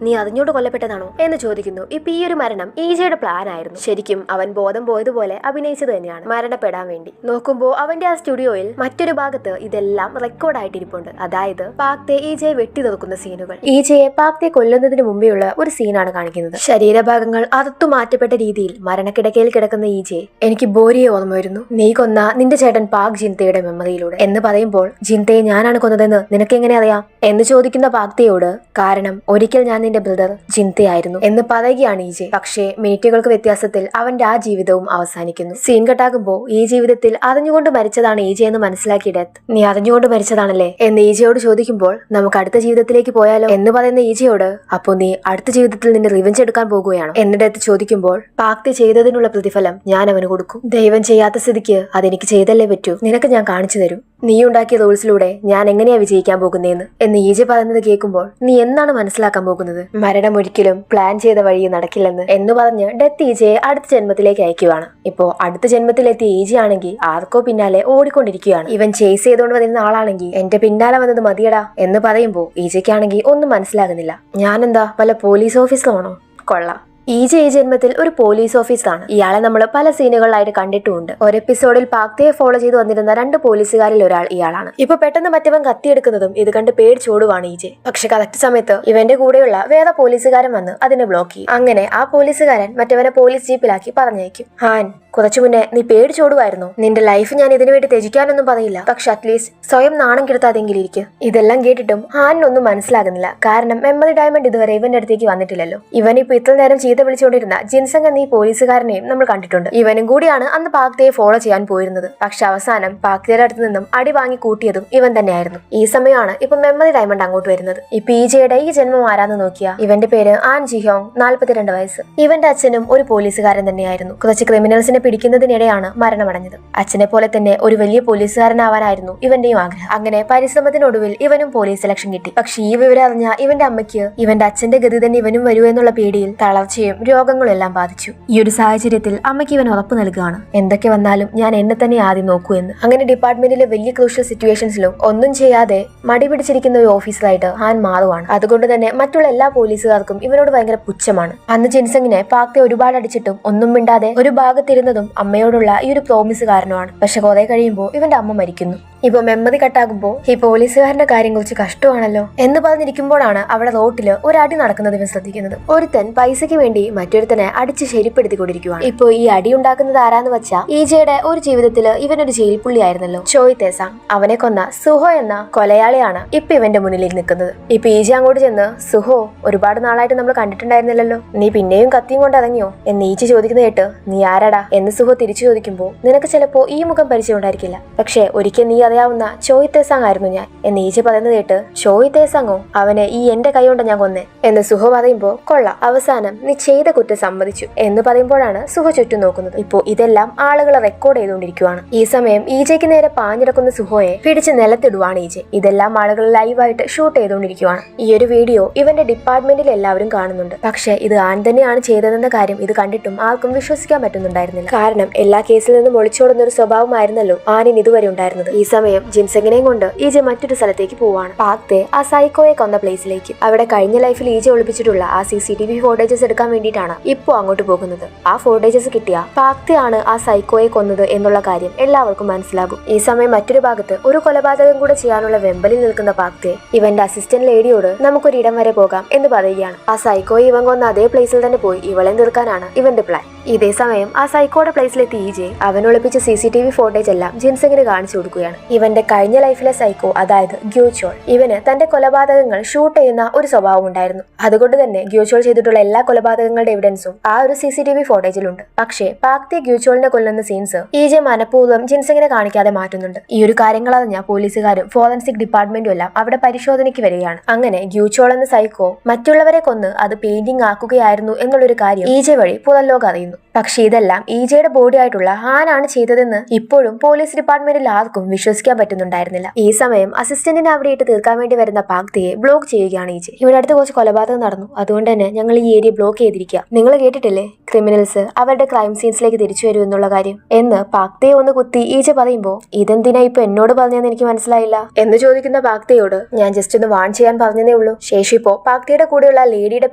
നീ അറിഞ്ഞോണ്ട് കൊല്ലപ്പെട്ടതാണോ എന്ന് ചോദിക്കുന്നു. ഇപ്പൊ ഈ ഒരു മരണം ഈജയുടെ പ്ലാൻ ആയിരുന്നു. ശരിക്കും അവൻ ബോധം പോയതുപോലെ അഭിനയിച്ചത് തന്നെയാണ് മരണപ്പെടാൻ വേണ്ടി. നോക്കുമ്പോ അവന്റെ ആ സ്റ്റുഡിയോയിൽ മറ്റൊരു ഭാഗത്ത് ഇതെല്ലാം റെക്കോർഡായിട്ടിരിപ്പുണ്ട്. അതായത് പാക്തെ ഈജയെ വെട്ടി തീർക്കുന്ന സീനുകൾ. ഈജയെ പാക്തെ കൊല്ലുന്നതിന് മുമ്പെയുള്ള ഒരു സീനാണ് കാണിക്കുന്നത്. ശരീരഭാഗങ്ങൾ അറുത്തു മാറ്റപ്പെട്ട രീതിയിൽ മരണക്കിടക്കയിൽ കിടക്കുന്ന ഈജയെ എനിക്ക് ബോരിയെ ഓർമ്മ വരുന്നു. നീ കൊന്ന നിന്റെ ചേട്ടൻ പാക് ജിൻതയുടെ മെമ്മറിയിലൂടെ എന്ന് പറയുമ്പോൾ ജിൻതയെ ഞാനാണ് കൊന്നതെന്ന് നിനക്ക് എങ്ങനെ അറിയാം എന്ന് ചോദിക്കുന്ന പാക്തെയോട് കാരണം ഒരിക്കൽ ഞാൻ നിന്റെ ബ്രദർ ജിൻതയായിരുന്നു എന്ന് പറയുകയാണ് ഈജെ. പക്ഷേ മിനിറ്റുകൾക്ക് വ്യത്യാസത്തിൽ അവന്റെ ആ ജീവിതവും അവസാനിക്കുന്നു. സീൻ കട്ടാകുമ്പോ ഈ ജീവിതത്തിൽ അറിഞ്ഞുകൊണ്ട് മരിച്ചതാണ് ഈജെ എന്ന് മനസ്സിലാക്കിയ ഡെത്ത് നീ അറിഞ്ഞുകൊണ്ട് മരിച്ചതാണല്ലേ എന്ന് ഈജയോട് ചോദിക്കുമ്പോൾ നമുക്ക് അടുത്ത ജീവിതത്തിലേക്ക് പോയാലോ എന്ന് പറയുന്ന ഈജയോട് അപ്പോ നീ അടുത്ത ജീവിതത്തിൽ നിന്റെ റിവെഞ്ച് എടുക്കാൻ പോകുകയാണോ എന്ന് ഡെത്ത് ചോദിക്കുമ്പോൾ പാക്തെ ചെയ്തതിനുള്ള പ്രതിഫലം ഞാൻ അവന് കൊടുക്കും. ദൈവം ചെയ്യാത്ത സ്ഥിതിക്ക് അതെനിക്ക് ചെയ്തല്ലേ പറ്റൂ. നിനക്ക് ഞാൻ കാണിച്ചു തരും നീ ഉണ്ടാക്കിയ റൂൾസിലൂടെ ഞാൻ എങ്ങനെയാ വിജയിക്കാൻ പോകുന്നതെന്ന് എന്ന് ഈജെ പറയുന്നത് കേൾക്കുമ്പോൾ നീ എന്നാണ് മനസ്സിലാക്കാൻ പോകുന്നത് മരണം ഒരിക്കലും പ്ലാൻ ചെയ്ത വഴി നടക്കില്ലെന്ന് എന്ന് പറഞ്ഞ് ഡെത്ത് ഈജയെ അടുത്ത ജന്മത്തിലേക്ക് അയക്കുവാണ്. ഇപ്പോ അടുത്ത ജന്മത്തിലെത്തിയ ഈജെ ആണെങ്കിൽ ആർക്കോ പിന്നാലെ ഓടിക്കൊണ്ടിരിക്കുകയാണ്. ഇവൻ ചേസ് ചെയ്തുകൊണ്ട് വരുന്ന ആളാണെങ്കിൽ എന്റെ പിന്നാലെ വന്നത് മതിയടാ എന്ന് പറയുമ്പോ ഈജയ്ക്കാണെങ്കിൽ ഒന്നും മനസ്സിലാകുന്നില്ല. ഞാനെന്താ വല്ല പോലീസ് ഓഫീസിലാണോ? കൊള്ളാം. ഈജെ ഈ ജന്മത്തിൽ ഒരു പോലീസ് ഓഫീസറാണ്. ഇയാളെ നമ്മൾ പല സീനുകളിലായിട്ട് കണ്ടിട്ടുമുണ്ട്. ഒരു എപ്പിസോഡിൽ പാക്തയെ ഫോളോ ചെയ്ത് വന്നിരുന്ന 2 പോലീസുകാരിൽ ഒരാൾ ഇയാളാണ്. ഇപ്പൊ പെട്ടെന്ന് മറ്റവൻ കത്തിയെടുക്കുന്നതും ഇത് കണ്ട് പേടിച്ചോടുവാണ് ഈജെ. പക്ഷെ കറക്റ്റ് സമയത്ത് ഇവന്റെ കൂടെയുള്ള വേറെ പോലീസുകാരൻ വന്ന് അതിനെ ബ്ലോക്ക് ചെയ്യും. അങ്ങനെ ആ പോലീസുകാരൻ മറ്റവനെ പോലീസ് ജീപ്പിലാക്കി പറഞ്ഞയക്കും. ഹാൻ കുറച്ചു മുന്നേ നീ പേടിച്ചോടുവായിരുന്നു. നിന്റെ ലൈഫ് ഞാൻ ഇതിനു വേണ്ടി ത്യജിക്കാനൊന്നും പറയില്ല. പക്ഷെ അറ്റ്ലീസ്റ്റ് സ്വയം നാണം കെടുത്താതെങ്കിലും ഇരിക്കും. ഇതെല്ലാം കേട്ടിട്ടും ഹാനിനൊന്നും മനസ്സിലാകുന്നില്ല. കാരണം മെമ്മറി ഡയമണ്ട് ഇതുവരെ ഇവന്റെ അടുത്തേക്ക് വന്നിട്ടില്ലല്ലോ. ഇവനിപ്പോ ഇത്ര നേരം ചീത്ത വിളിച്ചുകൊണ്ടിരുന്ന ജിൻസങ് എന്ന ഈ പോലീസുകാരനെയും നമ്മൾ കണ്ടിട്ടുണ്ട്. ഇവനും കൂടിയാണ് അന്ന് പാക്തയെ ഫോളോ ചെയ്യാൻ പോയിരുന്നത്. പക്ഷെ അവസാനം പാക്തയുടെ അടുത്ത് നിന്നും അടി വാങ്ങി കൂട്ടിയതും ഇവൻ തന്നെയായിരുന്നു. ഈ സമയമാണ് ഇപ്പൊ മെമ്മറി ഡയമണ്ട് അങ്ങോട്ട് വരുന്നത്. ഇപ്പൊ ഈജയുടെ ഈ ജന്മം ആരാന്ന് നോക്കിയാ ഇവന്റെ പേര് ആൻ ജിഹോങ്, 42 വയസ്സ്. ഇവന്റെ അച്ഛനും ഒരു പോലീസുകാരൻ തന്നെയായിരുന്നു. കുറച്ച് ക്രിമിനൽസിനെ പിടിക്കുന്നതിനിടെയാണ് മരണമടഞ്ഞത്. അച്ഛനെ പോലെ തന്നെ ഒരു വലിയ പോലീസുകാരനാവാനായിരുന്നു ഇവന്റെയും ആഗ്രഹം. അങ്ങനെ പരിശ്രമത്തിനൊടുവിൽ ഇവനും പോലീസ് സെലക്ഷൻ കിട്ടി. പക്ഷെ ഈ വിവരം അറിഞ്ഞ ഇവന്റെ അമ്മയ്ക്ക് ഇവന്റെ അച്ഛന്റെ ഗതി തന്നെ ഇവനും വരൂ എന്നുള്ള പേടിയിൽ തളർച്ചയും രോഗങ്ങളും എല്ലാം ബാധിച്ചു. ഈ ഒരു സാഹചര്യത്തിൽ അമ്മയ്ക്ക് ഇവൻ ഉറപ്പ് നൽകുകയാണ് എന്തൊക്കെ വന്നാലും ഞാൻ എന്നെ തന്നെ ആദ്യം നോക്കൂ എന്ന്. അങ്ങനെ ഡിപ്പാർട്ട്മെന്റിലെ വലിയ ക്രൂഷ്യൽ സിറ്റുവേഷൻസിലും ഒന്നും ചെയ്യാതെ മടി പിടിച്ചിരിക്കുന്ന ഒരു ഓഫീസറായിട്ട് ഹാൻ മാറുവാണ്. അതുകൊണ്ട് തന്നെ മറ്റുള്ള എല്ലാ പോലീസുകാർക്കും ഇവനോട് ഭയങ്കര പുച്ഛമാണ്. അന്ന് ജിൻസങ്ങിനെ പാക്തെ ഒരുപാട് അടിച്ചിട്ടും ഒന്നും മിണ്ടാതെ ഒരു ഭാഗത്തിരുന്നതും അമ്മയോടുള്ള ഈ ഒരു പ്രോമിസ് കാരണമാണ്. പക്ഷെ കുറെ കഴിയുമ്പോൾ ഇവന്റെ അമ്മ മരിക്കുന്നു. ഇപ്പൊ മെമ്മറി കട്ടാകുമ്പോ ഈ പോലീസുകാരന്റെ കാര്യം കുറച്ച് കഷ്ടമാണല്ലോ എന്ന് പറഞ്ഞിരിക്കുമ്പോഴാണ് അവിടെ റോട്ടില് ഒരടി നടക്കുന്നത് ഇവൻ ശ്രദ്ധിക്കുന്നത്. ഒരുത്തൻ പൈസയ്ക്ക് വേണ്ടി മറ്റൊരുത്തനെ അടിച്ച് ശരിപ്പെടുത്തിക്കൊണ്ടിരിക്കുകയാണ്. ഇപ്പൊ ഈ അടി ഉണ്ടാക്കുന്നത് ആരാന്ന് വെച്ചാ ഈജയുടെ ഒരു ജീവിതത്തില് ഇവനൊരു ജയിൽ പുള്ളിയായിരുന്നല്ലോ, ചോയ് തേസാങ്. അവനെ കൊന്ന സുഹോ എന്ന കൊലയാളിയാണ് ഇപ്പൊ ഇവന്റെ മുന്നിലേക്ക് നിൽക്കുന്നത്. ഇപ്പൊ ഈജ അങ്ങോട്ട് ചെന്ന് സുഹോ ഒരുപാട് നാളായിട്ട് നമ്മൾ കണ്ടിട്ടുണ്ടായിരുന്നില്ലല്ലോ, നീ പിന്നെയും കത്തിയും കൊണ്ട് ഇറങ്ങിയോ എന്ന് ഈജ ചോദിക്കുന്ന കേട്ട് നീ ആരാടാ എന്ന് സുഹോ തിരിച്ചു ചോദിക്കുമ്പോ നിനക്ക് ചിലപ്പോ ഈ മുഖം പരിചയമുണ്ടായിരിക്കില്ല, പക്ഷെ ഒരിക്കൽ നീ അറിയാവുന്ന ചോയ് തേസാങ് ആയിരുന്നു ഞാൻ എന്ന് ഈജ പറയുന്നത് കേട്ട് ചോയ് തേസാങ്ങോ, അവനെ ഈ എന്റെ കൈ കൊണ്ട് ഞാൻ കൊന്നേ എന്ന് സുഹോ പറയുമ്പോ കൊള്ളാം, അവസാനം നീ ചെയ്ത കുറ്റം സമ്മതിച്ചു എന്ന് പറയുമ്പോഴാണ് സുഹോ ചുറ്റും നോക്കുന്നത്. ഇപ്പോ ഇതെല്ലാം ആളുകൾ റെക്കോർഡ് ചെയ്തുകൊണ്ടിരിക്കുകയാണ്. ഈ സമയം ഈജയ്ക്ക് നേരെ പാഞ്ഞിടക്കുന്ന സുഹോയെ പിടിച്ച് നിലത്തിടുവാണ് ഈജെ. ഇതെല്ലാം ആളുകൾ ലൈവായിട്ട് ഷൂട്ട് ചെയ്തുകൊണ്ടിരിക്കുകയാണ്. ഈ ഒരു വീഡിയോ ഇവന്റെ ഡിപ്പാർട്ട്മെന്റിൽ എല്ലാവരും കാണുന്നുണ്ട്. പക്ഷെ ഇത് ആൻ തന്നെയാണ് ചെയ്തതെന്ന കാര്യം ഇത് കണ്ടിട്ടും ആർക്കും വിശ്വസിക്കാൻ പറ്റുന്നുണ്ടായിരുന്നില്ല. കാരണം എല്ലാ കേസിൽ നിന്നും ഒളിച്ചോടുന്ന ഒരു സ്വഭാവമായിരുന്നല്ലോ ആനിന് ഇതുവരെ ഉണ്ടായിരുന്നത്. ഈ സമയം ജിൻസങ്ങിനെയും കൊണ്ട് ഈജ മറ്റൊരു സ്ഥലത്തേക്ക് പോവാണ്. പാക്തെ ആ സൈക്കോയെ കൊന്ന പ്ലേസിലേക്ക്. അവിടെ കഴിഞ്ഞ ലൈഫിൽ ഈജ ഒളിപ്പിച്ചിട്ടുള്ള ആ CCTV ഫോട്ടേജസ് എടുക്കാൻ വേണ്ടിയിട്ടാണ് ഇപ്പോ അങ്ങോട്ട് പോകുന്നത്. ആ ഫോട്ടേജസ് കിട്ടിയ പാക്തെ ആണ് ആ സൈക്കോയെ കൊന്നത് എന്നുള്ള കാര്യം എല്ലാവർക്കും മനസ്സിലാകും. ഈ സമയം മറ്റൊരു ഭാഗത്ത് ഒരു കൊലപാതകം കൂടെ ചെയ്യാനുള്ള വെമ്പലിൽ നിൽക്കുന്ന പാക്തെ ഇവന്റെ അസിസ്റ്റന്റ് ലേഡിയോട് നമുക്കൊരിടം വരെ പോകാം എന്ന് പറയുകയാണ്. ആ സൈക്കോയെ ഇവൻ കൊന്ന അതേ പ്ലേസിൽ തന്നെ പോയി ഇവളെ തീർക്കാനാണ് ഇവന്റെ പ്ലാൻ. ഇതേ സമയം ആ സൈക്കോയുടെ പ്ലേസിലെത്തി ഈജെ അവൻ ഒളിപ്പിച്ച CCTV ഫോട്ടേജ് എല്ലാം ജിൻസങ്ങിന് കാണിച്ചു കൊടുക്കുകയാണ്. ഇവന്റെ കഴിഞ്ഞ ലൈഫിലെ സൈക്കോ അതായത് ഗ്യൂച്ചോൾ ഇവന് തന്റെ കൊലപാതകങ്ങൾ ഷൂട്ട് ചെയ്യുന്ന ഒരു സ്വഭാവം ഉണ്ടായിരുന്നു. അതുകൊണ്ട് തന്നെ ഗ്യൂച്ചോൾ ചെയ്തിട്ടുള്ള എല്ലാ കൊലപാതകങ്ങളുടെ എവിഡൻസും ആ ഒരു CCTV ഫോട്ടേജിലുണ്ട്. പക്ഷേ പാക്തെ ഗ്യൂച്ചോളിനെ കൊല്ലുന്ന സീൻസ് ഈജെ മനഃപൂർവ്വം ജിൻസങ്ങിനെ കാണിക്കാതെ മാറ്റുന്നുണ്ട്. ഈ ഒരു കാര്യങ്ങൾ അറിഞ്ഞ പോലീസുകാരും ഫോറൻസിക് ഡിപ്പാർട്ട്മെന്റും എല്ലാം അവിടെ പരിശോധനയ്ക്ക് വരികയാണ്. അങ്ങനെ ഗ്യൂച്ചോൾ എന്ന സൈക്കോ മറ്റുള്ളവരെ കൊന്ന് അത് പെയിന്റിംഗ് ആക്കുകയായിരുന്നു എന്നുള്ളൊരു കാര്യം ഈജെ വഴി പുറം ലോകം അറിയുന്നു. പക്ഷെ ഇതെല്ലാം ഈജയുടെ ബോഡി ആയിട്ടുള്ള ഹാനാണ് ചെയ്തതെന്ന് ഇപ്പോഴും പോലീസ് ഡിപ്പാർട്ട്മെന്റിൽ ആർക്കും വിശ്വസിക്കാൻ പറ്റുന്നുണ്ടായിരുന്നില്ല. ഈ സമയം അസിസ്റ്റന്റിനെ അവിടെ ഇട്ട് തീർക്കാൻ വേണ്ടി വരുന്ന പാക്തിയെ ബ്ലോക്ക് ചെയ്യുകയാണ് ഈജെ. ഇവിടെ അടുത്ത് കുറച്ച് കൊലപാതകം നടന്നു, അതുകൊണ്ട് തന്നെ ഞങ്ങൾ ഈ ഏരിയ ബ്ലോക്ക് ചെയ്തിരിക്കുക. നിങ്ങൾ കേട്ടിട്ടില്ലേ ക്രിമിനൽസ് അവരുടെ ക്രൈം സീൻസിലേക്ക് തിരിച്ചു വരും എന്നുള്ള കാര്യം എന്ന് പാക്തിയെ ഒന്ന് കുത്തി ഈജെ പറയുമ്പോ ഇതെന്തിനാ ഇപ്പൊ എന്നോട് പറഞ്ഞതെന്ന് എനിക്ക് മനസ്സിലായില്ല എന്ന് ചോദിക്കുന്ന പാക്തിയോട് ഞാൻ ജസ്റ്റ് ഒന്ന് വാൺ ചെയ്യാൻ പറഞ്ഞതേ ഉള്ളൂ. ശേഷം ഇപ്പോ പാക്തിയുടെ കൂടെയുള്ള ലേഡിയുടെ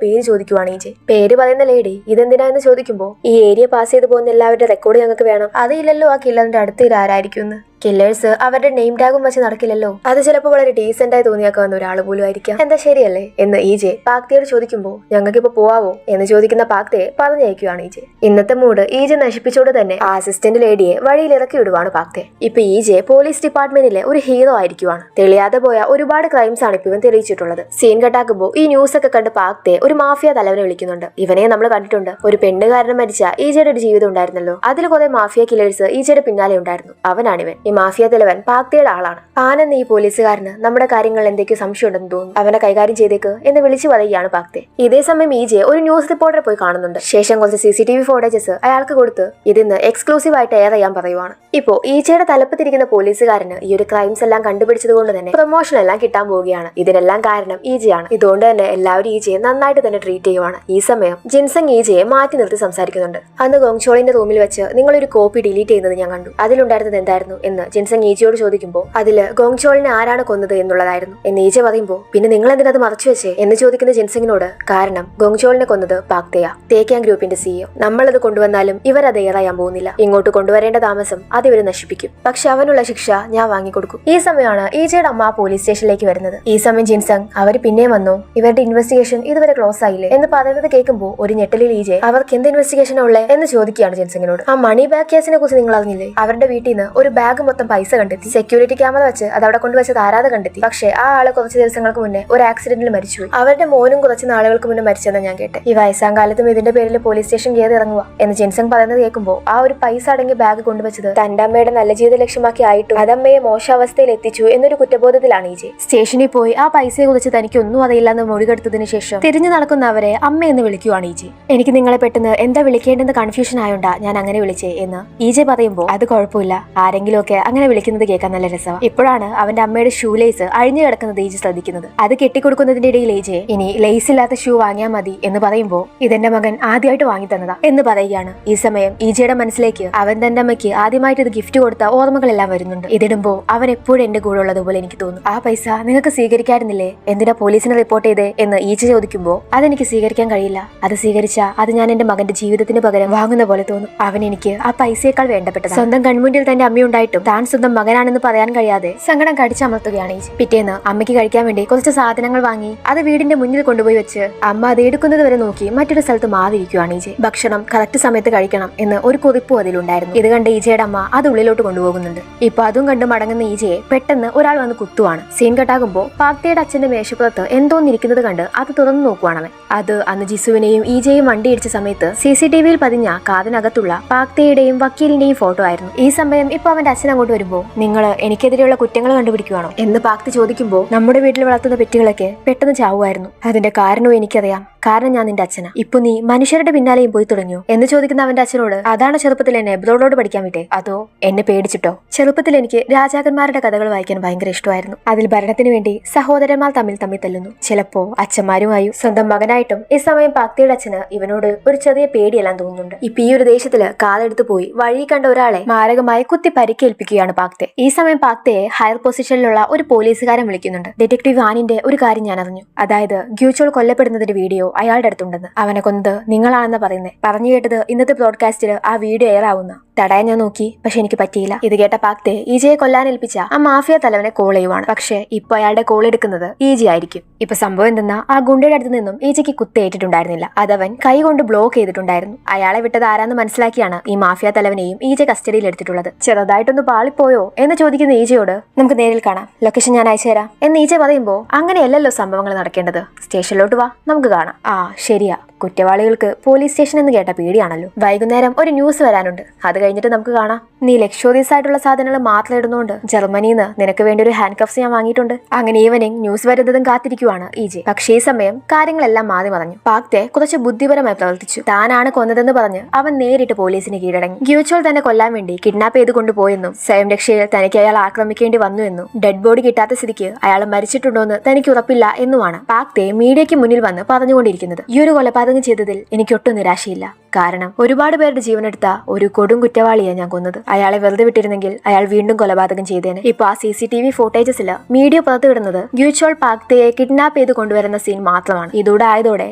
പേര് ചോദിക്കുവാണ് ഈജെ. പേര് പറയുന്ന ലേഡി ഇതെന്തിനാ എന്ന് ചോദിക്കുമ്പോ ഈ ഏരിയ പാസ് ചെയ്ത് പോകുന്ന എല്ലാവരുടെ റെക്കോർഡ് ഞങ്ങൾക്ക് വേണം. അതില്ലല്ലോ ആ കില്ലറിന്റെ അടുത്ത് ഇത് ആരായിരിക്കും എന്ന്. കില്ലേഴ്സ് അവരുടെ നെയിം ടാഗും വെച്ച് നടക്കില്ലല്ലോ, അത് ചിലപ്പോൾ വളരെ ഡീസെന്റ് ആയി തോന്നിയാക്കാവുന്ന ഒരാൾ പോലും ആയിരിക്കാം. എന്താ ശരിയല്ലേ എന്ന് ഈജെ പാക്തിയോട് ചോദിക്കുമ്പോൾ ഞങ്ങൾക്ക് ഇപ്പൊ പോവാവോ എന്ന് ചോദിക്കുന്ന പാക്തിയെ പറഞ്ഞയക്കുകയാണ് ഈജെ. ഇന്നത്തെ മൂഡ് ഈജെ നശിപ്പിച്ചോട് തന്നെ ആ അസിസ്റ്റന്റ് ലേഡിയെ വഴിയിൽ ഇറക്കി വിടുവാണ് പാക്തെ. ഇപ്പൊ ഈജെ പോലീസ് ഡിപ്പാർട്ട്മെന്റിലെ ഒരു ഹീറോ ആയിരിക്കുവാണ്. തെളിയാതെ പോയ ഒരുപാട് ക്രൈംസ് ആണ് ഇപ്പൊ ഇവൻ തെളിയിച്ചിട്ടുള്ളത്. സീൻ കട്ടാക്കുമ്പോൾ ഈ ന്യൂസ് ഒക്കെ കണ്ട് പാക്തെ ഒരു മാഫിയ തലവനെ വിളിക്കുന്നുണ്ട്. ഇവനെ നമ്മൾ കണ്ടിട്ടുണ്ട്. ഒരു പെണ്ണുകാരനെ മരിച്ച ഈജയുടെ ഒരു ജീവിതം ഉണ്ടായിരുന്നല്ലോ, അതിൽ കുറെ മാഫിയ കില്ലേഴ്സ് ഈജയുടെ പിന്നാലെ ഉണ്ടായിരുന്നു. അവനാണിവൻ. ഈ മാഫിയ തലവൻ പാക്തിയുടെ ആളാണ്. ആനെന്ന് ഈ പോലീസുകാരന് നമ്മുടെ കാര്യങ്ങൾ എന്തൊക്കെയോ സംശയം ഉണ്ടെന്ന് തോന്നുന്നു, അവനെ കൈകാര്യം ചെയ്തേക്ക് എന്ന് വിളിച്ചു പറയുകയാണ് പാക്തെ. ഇതേ സമയം ഈജെ ഒരു ന്യൂസ് റിപ്പോർട്ടറെ പോയി കാണുന്നുണ്ട്. ശേഷം കുറച്ച് CCTV ഫോട്ടേജസ് അയാൾക്ക് കൊടുത്ത് ഇതിന്ന് എക്സ്ക്ലൂസീവ് ആയിട്ട് എയർ ചെയ്യാൻ പറയുവാണ്. ഇപ്പോ ഈജയുടെ തലപ്പത്തിരിക്കുന്ന പോലീസുകാരന് ഈ ഒരു ക്രൈംസ് എല്ലാം കണ്ടുപിടിച്ചത് കൊണ്ട് തന്നെ പ്രൊമോഷൻ എല്ലാം കിട്ടാൻ പോവുകയാണ്. ഇതിനെല്ലാം കാരണം ഈജയാണ്. ഇതുകൊണ്ട് തന്നെ എല്ലാവരും ഈജയെ നന്നായിട്ട് തന്നെ ട്രീറ്റ് ചെയ്യുവാണ്. ഈ സമയം ജിൻസങ് ഈജയെ മാറ്റി നിർത്തി സംസാരിക്കുന്നുണ്ട്. അന്ന് ഗോങ്ചോളിന്റെ റൂമിൽ വെച്ച് നിങ്ങളൊരു കോപ്പി ഡിലീറ്റ് ചെയ്യുന്നത് ഞാൻ കണ്ടു, അതിലുണ്ടായിരുന്നത് എന്തായിരുന്നു എന്ന് ജിൻസങ് ഈജയോട് ചോദിക്കുമ്പോൾ അതില് ഗോങ്ചോളിനെ ആരാണ് കൊന്നത് എന്നുള്ളതായിരുന്നു എന്ന് ഈജ പറയുമ്പോൾ പിന്നെ നിങ്ങൾ എന്തിനത് മറച്ചു വെച്ചേ എന്ന് ചോദിക്കുന്ന ജിൻസങ്ങിനോട് കാരണം ഗോങ്ചോളിനെ കൊന്നത് പാക്തയാ, തേക്യാങ് ഗ്രൂപ്പിന്റെ CEO. നമ്മളത് കൊണ്ടുവന്നാലും ഇവരത് ഏറാൻ പോകുന്നില്ല. ഇങ്ങോട്ട് കൊണ്ടുവരേണ്ട താമസം അത് ഇവര് നശിപ്പിക്കും. പക്ഷെ അവനുള്ള ശിക്ഷ ഞാൻ വാങ്ങിക്കൊടുക്കും. ഈ സമയമാണ് ഈജയുടെ അമ്മ പോലീസ് സ്റ്റേഷനിലേക്ക് വരുന്നത്. ഈ സമയം ജിൻസങ് അവര് പിന്നെ വന്നു, ഇവരുടെ ഇൻവെസ്റ്റിഗേഷൻ ഇതുവരെ ക്ലോസ് ആയില്ലേ എന്ന് പറയുന്നത് കേൾക്കുമ്പോൾ ഒരു ഞെട്ടലിൽ ഈജെ അവർക്ക് എന്ത് ഇൻവെസ്റ്റിഗേഷൻ ഉള്ളേ എന്ന് ചോദിക്കുകയാണ് ജിൻസങ്ങിനോട്. ആ മണി ബാഗ് കേസിനെ കുറിച്ച് നിങ്ങൾ അറിഞ്ഞില്ലേ? അവരുടെ വീട്ടിൽ നിന്ന് ഒരു ബാഗ് മൊത്തം പൈസ കണ്ടെത്തി. സെക്യൂരിറ്റി ക്യാമറ വെച്ച് അത് അവിടെ കൊണ്ടുവച്ചത് ആരാധ കണ്ടെത്തി. പക്ഷേ ആ ആള് കുറച്ച് ദിവസങ്ങൾക്ക് മുന്നേ ഒരു ആക്സിഡന്റിൽ മരിച്ചുപോയി. അവരുടെ മോനും കുറച്ച് നാളുകൾക്ക് മുന്നേ മരിച്ചെന്ന് ഞാൻ കേട്ടെ. ഈ വയസ്സാം കാലത്തും ഇതിന്റെ പേരിൽ പോലീസ് സ്റ്റേഷൻ കയറി ഇറങ്ങുക എന്ന് ജിൻസങ് പറയുന്നത് കേൾക്കുമ്പോൾ ആ ഒരു പൈസ അടങ്ങിയ ബാഗ് കൊണ്ടുവച്ചത് തന്റെ അമ്മയുടെ നല്ല ജീവിത ലക്ഷ്യമാക്കി ആയിട്ടും അതമ്മയെ മോശാവസ്ഥയിൽ എത്തിച്ചു എന്നൊരു കുറ്റബോധത്തിലാണ് ഈജെ. സ്റ്റേഷനിൽ പോയി ആ പൈസയെ കുറിച്ച് തനിക്കൊന്നും അറിയില്ലെന്ന് മൊഴികെടുത്തതിന് ശേഷം തിരിഞ്ഞു നടക്കുന്നവരെ അമ്മ എന്ന് വിളിക്കുവാണ് ഈജെ. എനിക്ക് നിങ്ങളെ പെട്ടെന്ന് എന്താ വിളിക്കേണ്ടെന്ന് കൺഫ്യൂഷൻ ആയോണ്ടാ ഞാൻ അങ്ങനെ വിളിച്ചേ എന്ന് ഈജെ പറയുമ്പോൾ അത് കുഴപ്പമില്ല, ആരെങ്കിലും ഒക്കെ അങ്ങനെ വിളിക്കുന്നത് കേൾക്കാൻ നല്ല രസമാണ്. ഇപ്പോഴാണ് അവന്റെ അമ്മയുടെ ഷൂ ലേസ് അഴിഞ്ഞു കിടക്കുന്നത് ഈജെ ശ്രദ്ധിക്കുന്നത്. അത് കെട്ടിക്കൊടുക്കുന്നതിന്റെ ഇടയിൽ ഈജെ ഇനി ലേസ് ഇല്ലാത്ത ഷൂ വാങ്ങിയാൽ മതി എന്ന് പറയുമ്പോൾ ഇതെന്റെ മകൻ ആദ്യമായിട്ട് വാങ്ങി തന്നതാ എന്ന് പറയുകയാണ്. ഈ സമയം ഈജയുടെ മനസ്സിലേക്ക് അവൻ തന്റെ അമ്മയ്ക്ക് ആദ്യമായിട്ട് ഇത് ഗിഫ്റ്റ് കൊടുത്ത ഓർമ്മകളെല്ലാം വരുന്നുണ്ട്. ഇതിടുമ്പോ അവൻ എപ്പോഴും എന്റെ കൂടെ ഉള്ളതുപോലെ എനിക്ക് തോന്നും. ആ പൈസ നിങ്ങൾക്ക് സ്വീകരിക്കാറുന്നില്ലേ, എന്തിനാ പോലീസിനെ റിപ്പോർട്ട് ചെയ്തേ എന്ന് ഈജ ചോദിക്കുമ്പോൾ അതെനിക്ക് സ്വീകരിക്കാൻ കഴിയില്ല. അത് സ്വീകരിച്ചാ അത് ഞാൻ എന്റെ മകന്റെ ജീവിതത്തിന് പകരം വാങ്ങുന്ന പോലെ തോന്നും. അവൻ എനിക്ക് ആ പൈസയേക്കാൾ വേണ്ടപ്പെട്ടത്. സ്വന്തം കൺമുന്നിൽ തന്റെ അമ്മയുണ്ടായിട്ടും താൻ സ്വന്തം മകനാണെന്ന് പറയാൻ കഴിയാതെ സങ്കടം കടിച്ചമർത്തുകയാണ് ഈജ. പിറ്റേന്ന് അമ്മയ്ക്ക് കഴിക്കാൻ വേണ്ടി കുറച്ച് സാധനങ്ങൾ വാങ്ങി അത് വീടിന്റെ മുന്നിൽ കൊണ്ടുപോയി വെച്ച് അമ്മ അത് എടുക്കുന്നത് വരെ നോക്കി മറ്റൊരു സ്ഥലത്ത് മാറിയിരിക്കുകയാണ് ഈജെ. ഭക്ഷണം കറക്റ്റ് സമയത്ത് കഴിക്കണം എന്ന് ഒരു കുറിപ്പും അതിലുണ്ടായിരുന്നു. ഇത് കണ്ട് ഈജയുടെ അമ്മ അത് ഉള്ളിലോട്ട് കൊണ്ടുപോകുന്നുണ്ട്. ഇപ്പൊ അതും കണ്ട് മടങ്ങുന്ന ഈജയെ പെട്ടെന്ന് ഒരാൾ വന്ന് കുത്തുവാണ്. സീൻ കട്ടാകുമ്പോൾ പാക്തയുടെ അച്ഛന്റെ മേശപ്പുറത്ത് എന്തോന്നിരിക്കുന്നത് കണ്ട് അത് തുറന്നു നോക്കുവാണവൻ. അത് അന്ന് ജിസുവിനെയും ഈജയും വണ്ടി ഇടിച്ച സമയത്ത് CCTVയിൽ പതിഞ്ഞ കാതിനകത്തുള്ള പാക്തയുടെയും വക്കീലിന്റെയും ഫോട്ടോ ആയിരുന്നു. ഈ സമയം ഇപ്പൊ അവന്റെ അച്ഛൻ അങ്ങോട്ട് വരുമ്പോ നിങ്ങൾ എനിക്കെതിരെയുള്ള കുറ്റങ്ങൾ കണ്ടുപിടിക്കുവാണോ എന്ന് പാക്തി ചോദിക്കുമ്പോൾ നമ്മുടെ വീട്ടിൽ വളർത്തുന്ന പെറ്റുകളൊക്കെ പെട്ടെന്ന് ചാവുമായിരുന്നു. അതിന്റെ കാരണവും എനിക്കറിയാം, കാരണം ഞാൻ നിന്റെ അച്ഛനാ. ഇപ്പൊ നീ മനുഷ്യരുടെ പിന്നാലെയും പോയി തുടങ്ങിയോ എന്ന് ചോദിക്കുന്ന അവന്റെ അച്ഛനോട് അതാണ് ചെറുപ്പത്തിൽ എന്നെ എബ്രോഡോട് പഠിക്കാൻ വിട്ടേ, അതോ എന്നെ പേടിച്ചിട്ടോ? ചെറുപ്പത്തിൽ എനിക്ക് രാജാക്കന്മാരുടെ കഥകൾ വായിക്കാൻ ഭയങ്കര ഇഷ്ടമായിരുന്നു. അതിൽ ഭരണത്തിന് വേണ്ടി സഹോദരന്മാർ തമ്മിൽ തല്ലുന്നു. ചിലപ്പോ അച്ഛന്മാരുമായും സ്വന്തം മകനായിട്ടും. ഈ സമയം പാക്തിയുടെ അച്ഛന് ഇവനോട് ഒരു ചെറിയ പേടിയെല്ലാം തോന്നുന്നുണ്ട്. ഇപ്പൊ ഈ ഒരു ദേശത്തില് കാലെടുത്ത് പോയി വഴി കണ്ട ഒരാളെ മാരകമായി കുത്തി പരിക്കേൽപ്പിക്കുകയാണ് പാക്തെ. ഈ സമയം പാക്തയെ ഹയർ പൊസിഷനിലുള്ള ഒരു പോലീസുകാരൻ വിളിക്കുന്നുണ്ട്. ഡിറ്റക്ടീവ് വാനിന്റെ ഒരു കാര്യം ഞാൻ അറിഞ്ഞു, അതായത് ഗ്യൂച്ചോൾ കൊല്ലപ്പെടുന്നതിന്റെ വീഡിയോ അയാളുടെ അടുത്തുണ്ടെന്ന്. അവനെ കൊന്നത് നിങ്ങളാണെന്ന് പറയുന്നേ. പറഞ്ഞു കേട്ടത് ഇന്നത്തെ ബ്രോഡ്കാസ്റ്റില് ആ വീഡിയോ എയർ ആവുന്ന. തടയാൻ ഞാൻ നോക്കി, പക്ഷെ എനിക്ക് പറ്റിയില്ല. ഇത് കേട്ട പാക്തെ ഈജയെ കൊല്ലാൻ ഏൽപ്പിച്ച ആ മാഫിയ തലവനെ കോൾ ചെയ്യുവാണ്. പക്ഷെ ഇപ്പൊ അയാളുടെ കോൾ എടുക്കുന്നത് ഈജി ആയിരിക്കും. ഇപ്പൊ സംഭവം എന്തെന്നാ ആ ഗുണ്ടയുടെ അടുത്ത് നിന്നും ഈജയ്ക്ക് കുത്തേറ്റിട്ടുണ്ടായിരുന്നില്ല, അതവൻ കൈ കൊണ്ട് ബ്ലോക്ക് ചെയ്തിട്ടുണ്ടായിരുന്നു. അയാളെ വിട്ടത് ആരാന്ന് മനസ്സിലാക്കിയാണ് ഈ മാഫിയ തലവനെയും ഈജ കസ്റ്റഡിയിൽ എടുത്തിട്ടുള്ളത്. ചെറുതായിട്ടൊന്ന് പാളിപ്പോയോ എന്ന് ചോദിക്കുന്ന ഈജയോട് നമുക്ക് നേരിൽ കാണാം, ലൊക്കേഷൻ ഞാൻ അയച്ചു തരാം എന്ന് ഈജ പറയുമ്പോ അങ്ങനെയല്ലല്ലോ സംഭവങ്ങൾ നടക്കേണ്ടത്. സ്റ്റേഷനിലോട്ട് വാ, നമുക്ക് കാണാം. ആ ശരിയാ, കുറ്റവാളികൾക്ക് പോലീസ് സ്റ്റേഷൻ എന്ന് കേട്ട പേടിയാണല്ലോ. വൈകുന്നേരം ഒരു ന്യൂസ് വരാനുണ്ട്, അത് കഴിഞ്ഞിട്ട് നമുക്ക് കാണാം. നീ ലക്ഷോദീസ് ആയിട്ടുള്ള സാധനങ്ങൾ മാത്രം ഇടുന്നോണ്ട് ജർമ്മനിന്ന് നിനക്ക് വേണ്ടി ഒരു ഹാൻഡ് കഫ്സ് ഞാൻ വാങ്ങിയിട്ടുണ്ട്. അങ്ങനെ ഈവനിങ് ന്യൂസ് വരുന്നതും കാത്തിരിക്കുവാണ് ഇജെ. പക്ഷേ ഈ സമയം കാര്യങ്ങളെല്ലാം മാറി മറഞ്ഞു. പാക്തെ കുറച്ച് ബുദ്ധിപരമായി പ്രവർത്തിച്ചു. താനാണ് കൊന്നതെന്ന് പറഞ്ഞ് അവൻ നേരിട്ട് പോലീസിന് കീഴടങ്ങി. ഗ്യൂച്ചോൾ തന്നെ കൊല്ലാൻ വേണ്ടി കിഡ്നാപ്പ് ചെയ്ത് കൊണ്ടുപോയെന്നും സ്വയം രക്ഷയിൽ തനിക്ക് അയാൾ ആക്രമിക്കേണ്ടി വന്നു എന്നും ഡെഡ് ബോഡി കിട്ടാത്ത സ്ഥിതിക്ക് അയാൾ മരിച്ചിട്ടുണ്ടോന്ന് തനിക്ക് ഉറപ്പില്ല എന്നുമാണ് പാക്തെ മീഡിയയ്ക്ക് മുന്നിൽ വന്ന് പറഞ്ഞുകൊണ്ടിരിക്കുന്നത്. ഈ ഒരു കൊലപാതകം ചെയ്തതിൽ എനിക്കൊട്ടും നിരാശയില്ല. കാരണം ഒരുപാട് പേരുടെ ജീവനെടുത്ത ഒരു കൊടും കുറ്റവാളിയെ ഞാൻ കൊന്നത്. അയാളെ വെറുതെ വിട്ടിരുന്നെങ്കിൽ അയാൾ വീണ്ടും കൊലപാതകം ചെയ്തേനെ. ഇപ്പൊ ആ CCTV ഫോട്ടേജസില് മീഡിയ പുറത്തുവിടുന്നത് ഗ്യൂച്ചോൾ പാക്തയെ കിഡ്നാപ്പ് ചെയ്ത് കൊണ്ടുവരുന്ന സീൻ മാത്രമാണ്. ഇതോടെ ആയതോടെ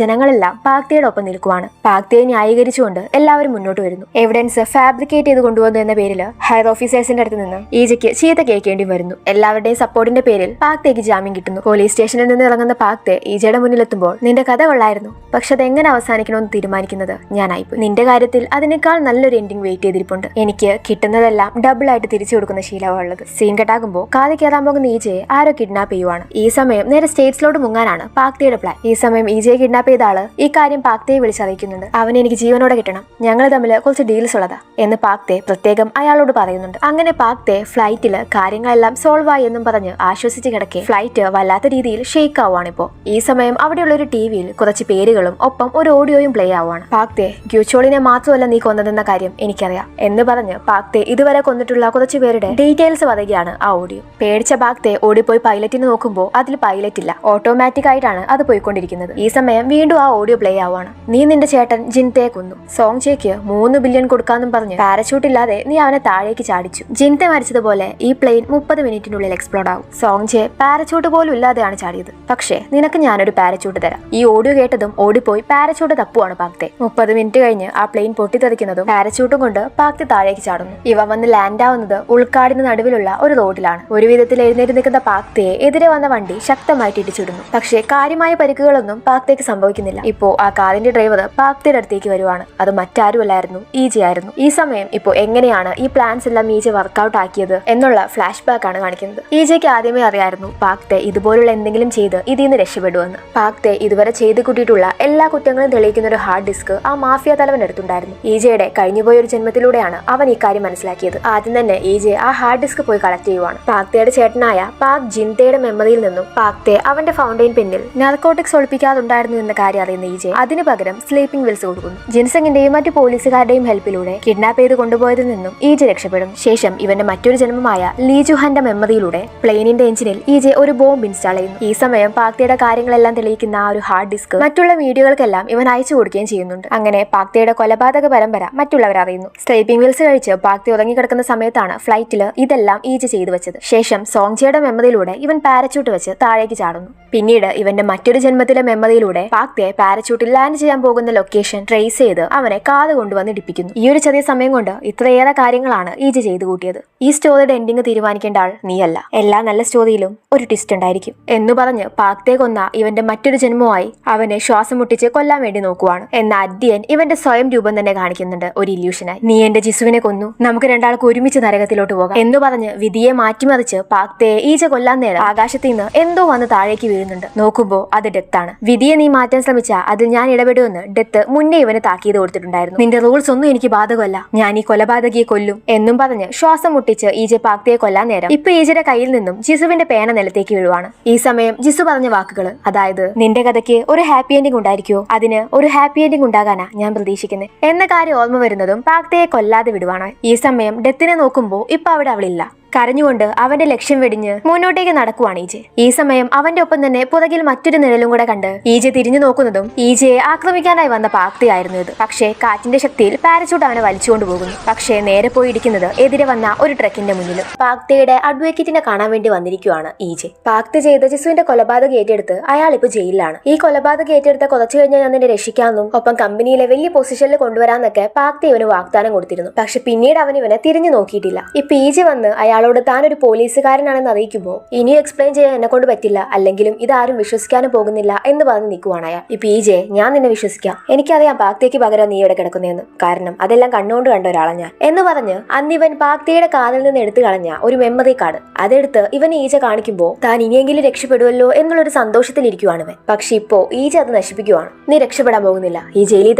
ജനങ്ങളെല്ലാം പാക്തയുടെ ഒപ്പം നിൽക്കുവാണ്. പാക്തയെ ന്യായീകരിച്ചുകൊണ്ട് എല്ലാവരും മുന്നോട്ട് വരുന്നു. എവിഡൻസ് ഫാബ്രിക്കേറ്റ് ചെയ്ത് കൊണ്ടുവന്നു എന്ന പേരില് ഹയർ ഓഫീസേഴ്സിന്റെ അടുത്ത് നിന്ന് ഈജയ്ക്ക് ചീത്ത കേൾക്കേണ്ടി വരുന്നു. എല്ലാവരുടെയും സപ്പോർട്ടിന്റെ പേരിൽ പാക്തയ്ക്ക് ജാമ്യം കിട്ടുന്നു. പോലീസ് സ്റ്റേഷനിൽ നിന്ന് ഇറങ്ങുന്ന പാക്തെ ഈജയുടെ മുന്നിലെത്തുമ്പോൾ നിന്റെ കഥ കൊള്ളായിരുന്നു, പക്ഷെ അതെങ്ങനെ അവസാനിക്കണമെന്ന് തീരുമാനിക്കുന്നത് ഞാൻ. നിന്റെ കാര്യത്തിൽ അതിനേക്കാൾ നല്ലൊരു എൻഡിങ് വെയിറ്റ് ചെയ്തിരിപ്പുണ്ട്. എനിക്ക് കിട്ടുന്നതെല്ലാം ഡബിൾ ആയിട്ട് തിരിച്ചു കൊടുക്കുന്ന ശീലമുള്ളത്. സീൻ കെട്ടാകുമ്പോൾ കാതി കയറാൻ പോകുന്ന ഈജയെ ആരോ കിഡ്നാപ്പ് ചെയ്യുവാണ്. ഈ സമയം നേരെ സ്റ്റേറ്റ്സിലോട്ട് മുങ്ങാനാണ് പാക്തയുടെ പ്ലാൻ. ഈ സമയം ഈജയെ കിഡ്നാപ്പ് ചെയ്ത ആള് ഈ കാര്യം പാക്തയെ വിളിച്ചറിയിക്കുന്നുണ്ട്. അവനെ എനിക്ക് ജീവനോടെ കിട്ടണം, ഞങ്ങൾ തമ്മിൽ കുറച്ച് ഡീൽസ് ഉള്ളതാ എന്ന് പാക്തെ പ്രത്യേകം അയാളോട് പറയുന്നുണ്ട്. അങ്ങനെ പാക്തെ ഫ്ലൈറ്റില് കാര്യങ്ങളെല്ലാം സോൾവ് ആയി എന്നും പറഞ്ഞ് ആശ്വസിച്ച് കിടക്കെ ഫ്ലൈറ്റ് വല്ലാത്ത രീതിയിൽ ഷെയ്ക്ക് ആവുകയാണിപ്പോ. ഈ സമയം അവിടെയുള്ള ഒരു ടിവിയിൽ കുറച്ച് പേരുകളും ഒപ്പം ഒരു ഓഡിയോയും പ്ലേ ആവുകയാണ്. പാക്തെ ഗ്യൂച്ചോളിനെ മാത്രമല്ല നീ കൊന്നതെന്ന കാര്യം എനിക്കറിയാം എന്ന് പറഞ്ഞ് പാക്തെ ഇതുവരെ കൊന്നിട്ടുള്ള കുറച്ചു പേരുടെ ഡീറ്റെയിൽസ് പറയുകയാണ് ആ ഓഡിയോ. പേടിച്ച പാക്തെ ഓടിപ്പോയി പൈലറ്റിന് നോക്കുമ്പോൾ അതിൽ പൈലറ്റ് ഇല്ല, ഓട്ടോമാറ്റിക് ആയിട്ടാണ് അത് പോയിക്കൊണ്ടിരിക്കുന്നത്. ഈ സമയം വീണ്ടും ആ ഓഡിയോ പ്ലേ ആവുകയാണ്. നീ നിന്റെ ചേട്ടൻ ജിൻതയെ കൊന്നു, സോങ്ചേക്ക് 3 ബില്യൺ കൊടുക്കാന്നും പറഞ്ഞ് പാരച്യൂട്ട് ഇല്ലാതെ നീ അവനെ താഴേക്ക് ചാടിച്ചു. ജിൻതെ മരിച്ചതുപോലെ ഈ പ്ലെയിൻ 30 മിനിറ്റിനുള്ളിൽ എക്സ്പ്ലോഡ് ആവും. സോങ്ചെ പാരച്യൂട്ട് പോലും ഇല്ലാതെയാണ് ചാടിയത്, പക്ഷേ നിനക്ക് ഞാനൊരു പാരച്യൂട്ട് തരാം. ഈ ഓഡിയോ കേട്ടതും ഓടിപ്പോയി പാരച്യൂട്ട് തപ്പുവാണ് പാക്തെ. 30 മിനിറ്റ് കഴിഞ്ഞ് ആ പ്ലെയിൻ പൊട്ടിത്തെറിക്കുന്നതും പാരച്യൂട്ടും കൊണ്ട് പാക്തെ താഴേക്ക് ചാടുന്നു. ഇവ വന്ന് ലാൻഡ് ആവുന്നത് ഉൾക്കാടിന് നടുവിലുള്ള ഒരു റോഡിലാണ്. ഒരു വിധത്തിൽ എഴുന്നേറ്റ് നിൽക്കുന്ന പാക്തയെ എതിരെ വന്ന വണ്ടി ശക്തമായിട്ട് ഇടിച്ചിടുന്നു. പക്ഷേ കാര്യമായ പരിക്കുകളൊന്നും പാക്തയ്ക്ക് സംഭവിക്കുന്നില്ല. ഇപ്പോ ആ കാറിന്റെ ഡ്രൈവർ പാക്തയുടെ അടുത്തേക്ക് വരുവാണ്. അത് മറ്റാരുമല്ലായിരുന്നു, ഈജെ ആയിരുന്നു. ഈ സമയം ഇപ്പോ എങ്ങനെയാണ് ഈ പ്ലാൻസ് എല്ലാം ഈജെ വർക്ക്ഔട്ട് ആക്കിയത് എന്നുള്ള ഫ്ലാഷ് ബാക്ക് ആണ് കാണിക്കുന്നത്. ഈജയ്ക്ക് ആദ്യമേ അറിയായിരുന്നു പാക്തെ ഇതുപോലുള്ള എന്തെങ്കിലും ചെയ്ത് ഇതിൽ നിന്ന് രക്ഷപ്പെടുമെന്ന്. പാക്തെ ഇതുവരെ ചെയ്തു കൂട്ടിയിട്ടുള്ള എല്ലാ കുറ്റങ്ങളും തെളിയിക്കുന്ന ഒരു ഹാർഡ് ഡിസ്ക് ആ മാഫിയ തലവൻ എടുത്തുണ്ടായിരുന്നു. ഈജയുടെ കഴിഞ്ഞുപോയ ഒരു ജന്മത്തിലൂടെയാണ് അവൻ ഈ കാര്യം മനസ്സിലാക്കിയത്. ആദ്യം തന്നെ ഈജെ ആ ഹാർഡ് ഡിസ്ക് പോയി കളക്ട് ചെയ്യുവാണ്. പാക്തയുടെ ചേട്ടനായ പാക് ജിൻതയുടെ മെമ്മറിയിൽ നിന്നും പാക്തെ അവന്റെ ഫൗണ്ടൈൻ പെന്നിൽ നാർക്കോട്ടിക്സ് ഒളിപ്പിക്കാതുണ്ടായിരുന്നു എന്ന കാര്യം അറിയുന്ന ഈജെ അതിനു പകരം സ്ലീപ്പിംഗ് വിൽസ് കൊടുക്കുന്നു. ജിൻസെങ്ങിന്റെയും മറ്റു പോലീസുകാരുടെയും ഹെൽപ്പിലൂടെ കിഡ്നാപ്പ് ചെയ്ത് കൊണ്ടുപോയതിൽ നിന്നും ഈജെ രക്ഷപ്പെടും. ശേഷം ഇവന്റെ മറ്റൊരു ജന്മമായ ലീ ജുഹാന്റെ മെമ്മറിയിലൂടെ പ്ലെയിനിന്റെ എഞ്ചിനിൽ ഈജെ ഒരു ബോംബ് ഇൻസ്റ്റാൾ ചെയ്യുന്നു. ഈ സമയം പാക്തയുടെ കാര്യങ്ങളെല്ലാം തെളിയിക്കുന്ന ആ ഒരു ഹാർഡ് ഡിസ്ക് മറ്റുള്ള വീഡിയോകൾക്കെല്ലാം ഇവൻ അയച്ചു കൊടുക്കുകയും ചെയ്യുന്നുണ്ട്. അങ്ങനെ പാക്തയുടെ കൊലപാതക പരമ്പര മറ്റുള്ളവർ അറിയുന്നു. സ്ലീപ്പിംഗ് വിൽസ് കഴിച്ച് പാക്തെ ഉറങ്ങിക്കിടക്കുന്ന സമയത്താണ് ഫ്ലൈറ്റിൽ ഇതെല്ലാം ഈജെ ചെയ്തു വെച്ചത്. ശേഷം സോങ്ചയുടെ മെമ്മറിയിലൂടെ ഇവൻ പാരച്യൂട്ട് വെച്ച് താഴേക്ക് ചാടുന്നു. പിന്നീട് ഇവന്റെ മറ്റൊരു ജന്മത്തിലെ മെമ്മറിയിലൂടെ പാക്തെ പാരച്യൂട്ടിൽ ലാൻഡ് ചെയ്യാൻ പോകുന്ന ലൊക്കേഷൻ ട്രേസ് ചെയ്ത് അവനെ കാത് കൊണ്ടുവന്ന് ഇടിപ്പിക്കുന്നു. ഈ ഒരു ചെറിയ സമയം കൊണ്ട് ഇത്രയേറെ കാര്യങ്ങളാണ് ഈജെ ചെയ്തു കൂട്ടിയത്. ഈ സ്റ്റോറിയുടെ എൻഡിങ് തീരുമാനിക്കേണ്ട ആൾ നീയല്ല, എല്ലാ നല്ല സ്റ്റോറിയിലും ഒരു ട്വിസ്റ്റ് ഉണ്ടായിരിക്കും എന്ന് പറഞ്ഞ് പാക്തെ കൊന്ന ഇവന്റെ മറ്റൊരു ജന്മമായി അവനെ ശ്വാസം മുട്ടിച്ച് കൊല്ലാൻ വേണ്ടി നോക്കുവാണ്. എന്നാൽ അദ്യൻ ഇവന്റെ സ്വയം രൂപം തന്നെ കാണിക്കുന്നുണ്ട് ഒരു ഇല്യൂഷനായി. നീ എന്റെ ജിസുവിനെ കൊന്നു, നമുക്ക് രണ്ടാൾക്ക് ഒരുമിച്ച് നരകത്തിലോട്ട് പോകാം എന്ന് പറഞ്ഞ് വിധിയെ മാറ്റിമറിച്ച് പാക്തയെ ഈജെ കൊല്ലാൻ നേരം ആകാശത്തിൽ നിന്ന് എന്തോ വന്ന് താഴേക്ക് വീഴുന്നുണ്ട്. നോക്കുമ്പോ അത് ഡെത്താണ്. വിധിയെ നീ മാറ്റാൻ ശ്രമിച്ചാൽ അതിൽ ഞാൻ ഇടപെടുമെന്ന് ഡെത്ത് മുന്നേ ഇവന് താക്കീത് കൊടുത്തിട്ടുണ്ടായിരുന്നു. നിന്റെ റൂൾസ് ഒന്നും എനിക്ക് ബാധകമല്ല, ഞാൻ ഈ കൊലപാതകിയെ കൊല്ലും എന്നും പറഞ്ഞ് ശ്വാസം മുട്ടിച്ച് ഈജെ പാക്തയെ കൊല്ലാൻ നേരം ഇപ്പൊ ഈജയുടെ കയ്യിൽ നിന്നും ജിസുവിന്റെ പേന നിലത്തേക്ക് വീഴുവാണ്. ഈ സമയം ജിസു പറഞ്ഞ വാക്കുകൾ, അതായത് നിന്റെ കഥയ്ക്ക് ഒരു ഹാപ്പി എൻഡിംഗ് ഉണ്ടായിരിക്കോ, അതിന് ഒരു ഹാപ്പി എൻഡിംഗ് ഉണ്ടാകാനാ ഞാൻ പ്രതീക്ഷിക്കുന്നത് എന്ന കാര്യം ഓർമ്മ വരുന്നതും പാക്തയെ കൊല്ലാതെ വിടുവാണ്. ഈ സമയം ഡെത്തിനെ നോക്കുമ്പോ ഇപ്പൊ അവിടെ അവളില്ല. കരഞ്ഞുകൊണ്ട് അവന്റെ ലക്ഷ്യം വെടിഞ്ഞ് മുന്നോട്ടേക്ക് നടക്കുവാണ് ഈജെ. ഈ സമയം അവന്റെ ഒപ്പം തന്നെ പുറകിൽ മറ്റൊരു നിഴലും കൂടെ കണ്ട് ഈജെ തിരിഞ്ഞു നോക്കുന്നതും ഈജയെ ആക്രമിക്കാനായി വന്ന പാക്തയായിരുന്നു ഇത്. പക്ഷേ കാറ്റിന്റെ ശക്തിയിൽ പാരച്യൂട്ട് അവനെ വലിച്ചുകൊണ്ടു പോകുന്നു. പക്ഷേ നേരെ പോയി ഇടിക്കുന്നത് എതിരെ വന്ന ഒരു ട്രക്കിന്റെ മുന്നിലും. പാക്തയുടെ അഡ്വക്കേറ്റിനെ കാണാൻ വേണ്ടി വന്നിരിക്കുവാണ് ഈജെ. പാക്ത ചെയ്ത ജിസുവിന്റെ കൊലപാതകം ഏറ്റെടുത്ത് അയാൾ ഇപ്പൊ ജയിലിലാണ്. ഈ കൊലപാതകം ഏറ്റെടുത്ത കുറച്ചു കഴിഞ്ഞാൽ ഞാൻ നിന്നെ രക്ഷിക്കാമെന്നും ഒപ്പം കമ്പനിയിലെ വലിയ പൊസിഷനിൽ കൊണ്ടുവരാന്നൊക്കെ പാക്ത ഇവന് വാഗ്ദാനം കൊടുത്തിരുന്നു. പക്ഷെ പിന്നീട് അവൻ ഇവനെ തിരിഞ്ഞു നോക്കിയിട്ടില്ല. ഇപ്പൊ ഈജെ വന്ന് അയാൾ അയാളോട് താൻ ഒരു പോലീസുകാരനാണെന്ന് അറിയിക്കുമ്പോൾ ഇനിയും എക്സ്പ്ലെയിൻ ചെയ്യാൻ എന്നെ കൊണ്ട് പറ്റില്ല, അല്ലെങ്കിലും ഇതാരും വിശ്വസിക്കാനും പോകുന്നില്ല എന്ന് പറഞ്ഞ് നിൽക്കുവാണ് അയാൾ. ഇപ്പൊ EJ, ഞാൻ നിന്നെ വിശ്വസിക്കാം, എനിക്കറിയാം പാക്തിക്ക് പകരം നീ ഇവിടെ കിടക്കുന്നതെന്ന്, കാരണം അതെല്ലാം കണ്ണുകൊണ്ട് കണ്ട ഒരാളാണ് ഞാൻ എന്ന് പറഞ്ഞ് അന്ന് ഇവൻ പാക്തിയുടെ കാതിൽ നിന്ന് എടുത്തു കളഞ്ഞ ഒരു മെമ്മറി കാർഡ് അതെടുത്ത് ഇവൻ EJ കാണിക്കുമ്പോൾ താൻ ഇനിയെങ്കിലും രക്ഷപ്പെടുമല്ലോ എന്നുള്ളൊരു സന്തോഷത്തിലിരിക്കുവാണ് ഇവൻ. പക്ഷെ ഇപ്പോ EJ അത് നശിപ്പിക്കുവാണ്. നീ രക്ഷപ്പെടാൻ പോകുന്നില്ല, ഈ ജയിലിൽ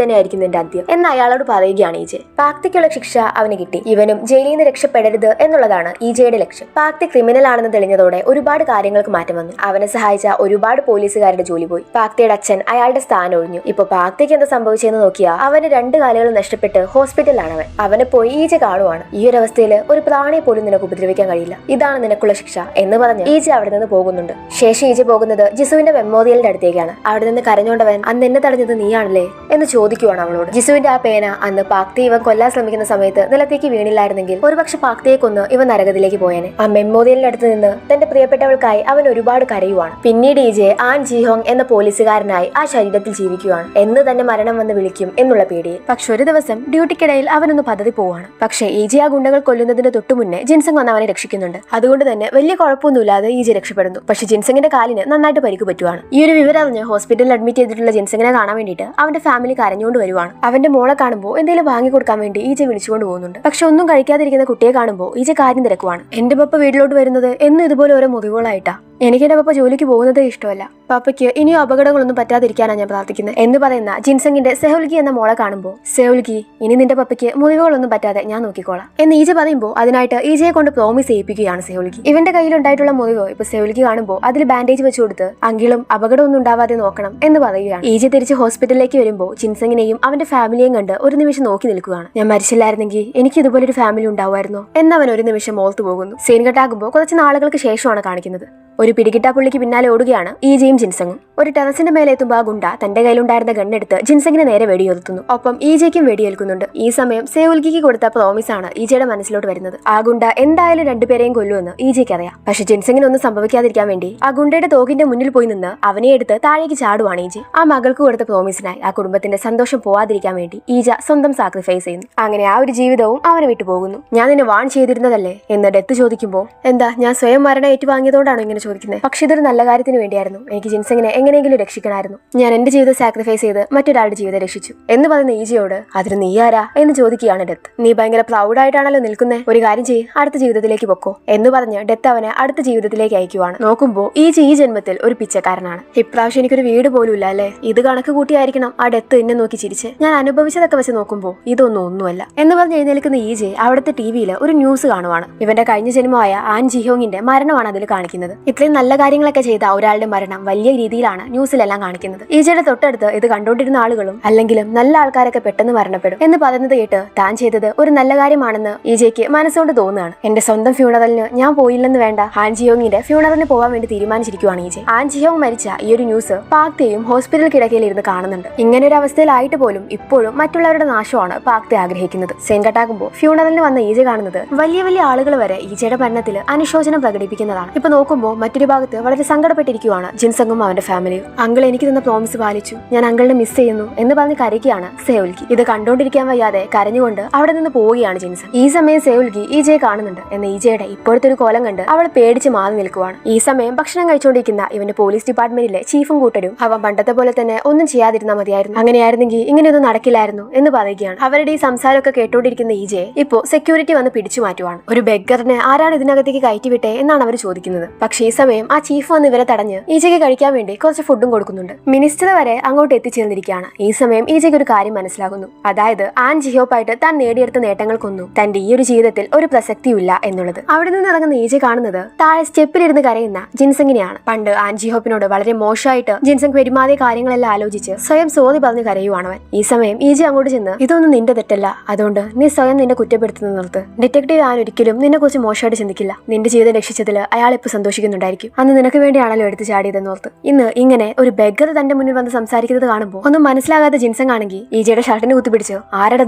തന്നെ ആയിരിക്കും നിന്റെ അന്ത്യം എന്ന് അയാളോട് പറയുകയാണ് EJ. പാക്തിക്കുള്ള ശിക്ഷ അവന് കിട്ടി. ഇവനും ജയിലിൽ നിന്ന് രക്ഷപ്പെടരുത് എന്നുള്ളതാണ് EJയുടെ ലക്ഷ്യം. പാക്തി ക്രിമിനൽ ആണെന്ന് തെളിഞ്ഞതോടെ ഒരുപാട് കാര്യങ്ങൾക്ക് മാറ്റം വന്നു. അവനെ സഹായിച്ച ഒരുപാട് പോലീസുകാരുടെ ജോലി പോയി. പാക്തിയുടെ അച്ഛൻ അയാളുടെ സ്ഥാനം ഒഴിഞ്ഞു. ഇപ്പൊ പാക്തിക്ക് എന്താ സംഭവിച്ചെന്ന് നോക്കിയാ അവന് 2 കാലുകൾ നഷ്ടപ്പെട്ട് ഹോസ്പിറ്റലിലാണ് അവൻ. അവനെ പോയി EJ കാണുവാണ്. ഈ ഒരു അവസ്ഥയിൽ ഒരു പ്രാണിയെ പോലും നിനക്ക് ഉപദ്രവിക്കാൻ കഴിയില്ല, ഇതാണ് നിനക്കുള്ള ശിക്ഷ എന്ന് പറഞ്ഞ് EJ അവിടെ നിന്ന് പോകുന്നുണ്ട്. ശേഷം EJ പോകുന്നത് ജിസുവിന്റെ മെമ്മോറിയലിന്റെ അടുത്തേക്കാണ്. അവിടെ നിന്ന് കരഞ്ഞോണ്ടവൻ അന്ന് എന്നെ തടഞ്ഞത് നീയാണല്ലേ എന്ന് ചോദിക്കുവാണ് അവളോട്. ജിസുവിന്റെ ആ പേന അന്ന് പാക്തി ഇവൻ കൊല്ലാൻ ശ്രമിക്കുന്ന സമയത്ത് നിലത്തേക്ക് വീണില്ലായിരുന്നെങ്കിൽ ഒരുപക്ഷെ പാക്തിയെ കൊന്ന് ഇവൻ നരകത്തിലേക്ക് പോയേനെ. ആ മെമ്മോറിയലിന്റെ അടുത്ത് നിന്ന് തന്റെ പ്രിയപ്പെട്ടവൾക്കായി അവൻ ഒരുപാട് കരയുവാണ്. പിന്നീട് EJ ആൻ ജിഹോങ് എന്ന പോലീസുകാരനായി ആ ശരീരത്തിൽ ജീവിക്കുവാണ്. എന്ന് തന്നെ മരണം വന്ന് വിളിക്കും എന്നുള്ള പേടിയിൽ. പക്ഷെ ഒരു ദിവസം ഡ്യൂട്ടിക്കിടയിൽ അവനൊന്ന് പദ്ധതി പോവാണ്. പക്ഷെ EJ ആ ഗുണ്ടകൾ കൊല്ലുന്നതിന് തൊട്ടു മുന്നേ ജിൻസങ് വന്ന് അവനെ രക്ഷിക്കുന്നുണ്ട്. അതുകൊണ്ട് തന്നെ വലിയ കുഴപ്പമൊന്നുമില്ലാതെ EJ രക്ഷപ്പെടുന്നു. പക്ഷെ ജിൻസങ്ങിന്റെ കാലിന് നന്നായിട്ട് പരിക്ക് പറ്റുവാണ്. ഈ ഒരു വിവരം അറിഞ്ഞ് ഹോസ്പിറ്റലിൽ അഡ്മിറ്റ് ചെയ്തിട്ടുള്ള ജിൻസങ്ങിനെ കാണാൻ വേണ്ടിയിട്ട് അവന്റെ ഫാമിലി കരഞ്ഞുകൊണ്ട് വരുവാണ്. അവന്റെ മോളെ കാണുമ്പോൾ എന്തെങ്കിലും വാങ്ങിക്കൊടുക്കാൻ വേണ്ടി EJ വിളിച്ചുകൊണ്ട് പോകുന്നുണ്ട്. പക്ഷെ ഒന്നും കഴിക്കാതിരിക്കുന്ന കുട്ടിയെ കാണുമ്പോൾ EJ കാര്യം തിരക്കുവാണ്. എന്റെ പപ്പ വീട്ടിലോട്ട് വരുന്നത് എന്നും ഇതുപോലെ ഓരോ മുറിവുകളായിട്ടാ. എനിക്ക് എന്റെ പപ്പ ജോലിക്ക് പോകുന്നതേ ഇഷ്ടമല്ല. പപ്പയ്ക്ക് ഇനിയും അപകടങ്ങളൊന്നും പറ്റാതിരിക്കാനാണ് ഞാൻ പ്രാർത്ഥിക്കുന്നത് എന്ന് പറയുന്ന ജിൻസങ്ങിന്റെ സെഹുൽഗി എന്ന മോളെ കാണുമ്പോൾ, സെഹുൽഗി, ഇനി നിന്റെ പപ്പയ്ക്ക് മുറിവുകളൊന്നും പറ്റാതെ ഞാൻ നോക്കിക്കോളാം എന്ന് EJ പറയുമ്പോൾ അതിനായിട്ട് EJയെ കൊണ്ട് പ്രോമിസ് ചെയ്യിപ്പിക്കുകയാണ് സെഹുൽഗി. ഇവന്റെ കയ്യിലുണ്ടായിട്ടുള്ള മുറിവ് ഇപ്പൊ സെഹുൽഗി കാണുമ്പോൾ അതിൽ ബാൻഡേജ് വെച്ച് കൊടുത്ത് അങ്കിളും അപകടമൊന്നും ഉണ്ടാവാതെ നോക്കണം എന്ന് പറയുകയാണ്. EJ തിരിച്ച് ഹോസ്പിറ്റലിലേക്ക് വരുമ്പോൾ ജിൻസങ്ങിനെയും അവന്റെ ഫാമിലിയെയും കണ്ട് ഒരു നിമിഷം നോക്കി നിൽക്കുകയാണ്. ഞാൻ മരിച്ചില്ലായിരുന്നെങ്കിൽ എനിക്ക് ഇതുപോലൊരു ഫാമിലി ഉണ്ടാവുമായിരുന്നോ എന്നവൻ ഒരു നിമിഷം ഓർത്തു പോകുന്നു. സീൻ കട്ടാകുമ്പോൾ കുറച്ച് നാളുകൾക്ക് ശേഷമാണ് കാണിക്കുന്നത്. ഒരു പിടികിട്ടാ പുള്ളിക്ക് പിന്നാലെ ഓടുകയാണ് EJയും ജിൻസങ്ങും. ഒരു ടെറസിന്റെ മേലെ എത്തുമ്പോൾ ആ ഗുണ്ട തന്റെ കയ്യിലുണ്ടായിരുന്ന ഗണ്ണെടുത്ത് ജിൻസങ്ങിന് നേരെ വെടിയുതിർത്തുന്നു. ഒപ്പം EJയ്ക്കും വെടിയേൽക്കുന്നുണ്ട്. ഈ സമയം സെഹുൽഗിക്ക് കൊടുത്ത പ്രോമിസ് ആണ് EJയുടെ മനസ്സിലോട്ട് വരുന്നത്. ആ ഗുണ്ട എന്തായാലും 2 പേരെയും കൊല്ലുമെന്ന് EJയ്ക്ക് അറിയാം. പക്ഷെ ജിൻസങ്ങിനൊന്നും സംഭവിക്കാതിരിക്കാൻ വേണ്ടി ആ ഗുണ്ടയുടെ തോക്കിന്റെ മുന്നിൽ പോയി നിന്ന് അവനെ എടുത്ത് താഴേക്ക് ചാടുവാണ് EJ. ആ മകൾക്ക് കൊടുത്ത പ്രോമിസിനായി ആ കുടുംബത്തിന്റെ സന്തോഷം പോവാതിരിക്കാൻ വേണ്ടി EJ സ്വന്തം സാക്രിഫൈസ് ചെയ്യുന്നു. അങ്ങനെ ആ ഒരു ജീവിതവും അവനെ വിട്ടു പോകുന്നു. ഞാൻ നിന്നെ വാൺ ചെയ്തിരുന്നതല്ലേ എന്ന് ഡെത്ത് ചോദിക്കുമ്പോൾ, എന്താ ഞാൻ സ്വയം മരണം ഏറ്റുവാങ്ങിയതുകൊണ്ടാണോ ഇങ്ങനെ ചോദിക്കുന്നത്? പക്ഷെ ഇതൊരു നല്ല കാര്യത്തിന് വേണ്ടിയായിരുന്നു. എനിക്ക് ജിൻസങ്ങിനെ എങ്ങനെയെങ്കിലും രക്ഷിക്കണമായിരുന്നു. ഞാൻ എന്റെ ജീവിതം സാക്രിഫൈസ് ചെയ്ത് മറ്റൊരാളുടെ ജീവിതം രക്ഷിച്ചു എന്ന് പറയുന്ന EJയോട് അതിന് നീ ആരാ എന്ന് ചോദിക്കുകയാണ് ഡെത്ത്. നീ ഭയങ്കര പ്രൗഡായിട്ടാണല്ലോ നിൽക്കുന്നേ, ഒരു കാര്യം ചെയ്യ്, അടുത്ത ജീവിതത്തിലേക്ക് പൊക്കോ എന്ന് പറഞ്ഞ് ഡെത്ത് അവനെ അടുത്ത ജീവിതത്തിലേക്ക് അയക്കുവാണ്. നോക്കുമ്പോൾ EJ ഈ ജന്മത്തിൽ ഒരു പിച്ചക്കാരനാണ്. ഇപ്രാവശ്യം എനിക്കൊരു വീട് പോലും ഇല്ല അല്ലേ? ഇത് കണക്ക് കൂട്ടിയായിരിക്കണം ആ ഡെത്ത് എന്നെ നോക്കി ചിരിച്ച്. ഞാൻ അനുഭവിച്ചതൊക്കെ വെച്ച് നോക്കുമ്പോൾ ഒന്നുമല്ല എന്ന് പറഞ്ഞ് എഴുന്നേൽക്കുന്ന EJ അവിടുത്തെ ടിവിയിൽ ഒരു ന്യൂസ് കാണുവാണ്. ഇവന്റെ കഴിഞ്ഞ ജന്മമായ ആൻ ജിഹോങ്ങിന്റെ മരണമാണ് അതിൽ കാണിക്കുന്നത്. ഇത്രയും നല്ല കാര്യങ്ങളൊക്കെ ചെയ്ത ഒരാളുടെ മരണം വലിയ രീതിയിലാണ് ന്യൂസിലെല്ലാം കാണിക്കുന്നത്. EJയുടെ തൊട്ടടുത്ത് ഇത് കണ്ടുകൊണ്ടിരുന്ന ആളുകളും അല്ലെങ്കിലും നല്ല ആൾക്കാരൊക്കെ പെട്ടെന്ന് മരണപ്പെടും എന്ന് പറയുന്നത് കേട്ട് താൻ ചെയ്തത് ഒരു നല്ല കാര്യമാണെന്ന് EJയ്ക്ക് മനസ്സുകൊണ്ട് തോന്നുകയാണ്. എന്റെ സ്വന്തം ഫ്യൂണറലിന് ഞാൻ പോയില്ലെന്ന് വേണ്ട, ആൻ ജിയോങ്ങിന്റെ ഫ്യൂണറലിന് പോകാൻ വേണ്ടി തീരുമാനിച്ചിരിക്കുകയാണ് EJ. ആൻ ജിയോങ് മരിച്ച ഈ ഒരു ന്യൂസ് പാക്തിയും ഹോസ്പിറ്റൽ കിടക്കയിൽ ഇരുന്ന് കാണുന്നുണ്ട്. ഇങ്ങനെ ഒരു അവസ്ഥയിലായിട്ട് പോലും ഇപ്പോഴും മറ്റുള്ളവരുടെ നാശമാണ് പാക്തി ആഗ്രഹിക്കുന്നത്. സെയിൻ കട്ടാകുമ്പോൾ ഫ്യൂണറലിന് വന്ന EJ കാണുന്നത് വലിയ വലിയ ആളുകൾ വരെ EJയുടെ മരണത്തിൽ അനുശോചനം പ്രകടിപ്പിക്കുന്നതാണ്. ഇപ്പൊ നോക്കുമ്പോൾ മറ്റൊരു ഭാഗത്ത് വളരെ സങ്കടപ്പെട്ടിരിക്കുകയാണ് ജിൻസങ്ങും അവന്റെ ഫാമിലിയും. അങ്കിൾ എനിക്ക് തന്ന പ്രോമിസ് പാലിച്ചു, ഞാൻ അങ്കിളിനെ മിസ് ചെയ്യുന്നു എന്ന് പറഞ്ഞ് കരയ്ക്കുകയാണ് സെഹുൽഗി. ഇത് കണ്ടോണ്ടിരിക്കാൻ വയ്യാതെ കരഞ്ഞുകൊണ്ട് അവിടെ നിന്ന് പോവുകയാണ് ജിൻസങ്. ഈ സമയം സെഹുൽഗി EJയെ കാണുന്നുണ്ട്. എന്ന് EJയുടെ ഇപ്പോഴത്തെ ഒരു കോലം കണ്ട് അവൾ പേടിച്ച് മാറി നിൽക്കുവാണ്. ഈ സമയം ഭക്ഷണം കഴിച്ചുകൊണ്ടിരിക്കുന്ന ഇവന്റെ പോലീസ് ഡിപ്പാർട്ട്മെന്റിലെ ചീഫും കൂട്ടരും അവൻ പണ്ടത്തെ പോലെ തന്നെ ഒന്നും ചെയ്യാതിരുന്നാൽ മതിയായിരുന്നു, അങ്ങനെയായിരുന്നെങ്കിൽ ഇങ്ങനെയൊന്നും നടക്കില്ലായിരുന്നു എന്ന് പറയുകയാണ്. അവരുടെ ഈ സംസാരമൊക്കെ കേട്ടോണ്ടിരിക്കുന്ന EJ ഇപ്പോൾ സെക്യൂരിറ്റി വന്ന് പിടിച്ചു മാറ്റുവാണ്. ഒരു ബെഗറിനെ ആരാണ് ഇതിനകത്തേക്ക് കയറ്റിവിട്ടെ എന്നാണ് അവർ ചോദിക്കുന്നത്. പക്ഷേ ഈ സമയം ആ ചീഫ് വന്ന് ഇവരെ തടഞ്ഞ് EJയ്ക്ക് കഴിക്കാൻ വേണ്ടി കുറച്ച് ഫുഡും കൊടുക്കുന്നുണ്ട്. മിനിസ്റ്റർ വരെ അങ്ങോട്ട് എത്തിച്ചേർന്നിരിക്കുകയാണ്. ഈ സമയം EJയ്ക്ക് ഒരു കാര്യം മനസ്സിലാകുന്നു. അതായത് ആൻ ജിഹോപ്പായിട്ട് താൻ നേടിയെടുത്ത നേട്ടങ്ങൾക്കൊന്നും തന്റെ ഈ ഒരു ജീവിതത്തിൽ ഒരു പ്രസക്തിയില്ല എന്നുള്ളത്. അവിടെ നിന്ന് ഇറങ്ങുന്ന EJ കാണുന്നത് താഴെ സ്റ്റെപ്പിലിരുന്ന് കരയുന്ന ജിൻസങ്ങിനെയാണ്. പണ്ട് ആൻ ജിഹോപ്പിനോട് വളരെ മോശമായിട്ട് ജിൻസങ് പെരുമാറിയ കാര്യങ്ങളെല്ലാം ആലോചിച്ച് സ്വയം സോറി പറഞ്ഞ് കരയുവാണ് അവൻ. ഈ സമയം EJ അങ്ങോട്ട് ചെന്ന് ഇതൊന്നും നിന്റെ തെറ്റല്ല, അതുകൊണ്ട് നീ സ്വയം നിന്നെ കുറ്റപ്പെടുത്തുന്ന നിർത്ത്. ഡിറ്റക്റ്റീവ് ആൻ ഒരിക്കലും നിന്നെ കുറിച്ച് മോശമായിട്ട് ചിന്തിക്കില്ല. നിന്റെ ജീവിതം രക്ഷിച്ചതിൽ അയാൾ ഇപ്പൊ സന്തോഷിക്കുന്നുണ്ടായിരിക്കും. ഉണ്ടായിരിക്കും. അന്ന് നിനക്ക് വേണ്ടിയാണല്ലോ എടുത്തു ചാടിയതെന്നോർത്ത്. ഇന്ന് ഇങ്ങനെ ഒരു ബെഗർ തന്റെ മുന്നിൽ വന്ന് സംസാരിക്കുന്നത് കാണുമ്പോൾ ഒന്നും മനസ്സിലാകാത്ത ജിൻസങ് ആണെങ്കിൽ ഈജയുടെ ഷർട്ടിന് കുത്തിപ്പിടിച്ച് ആരടാ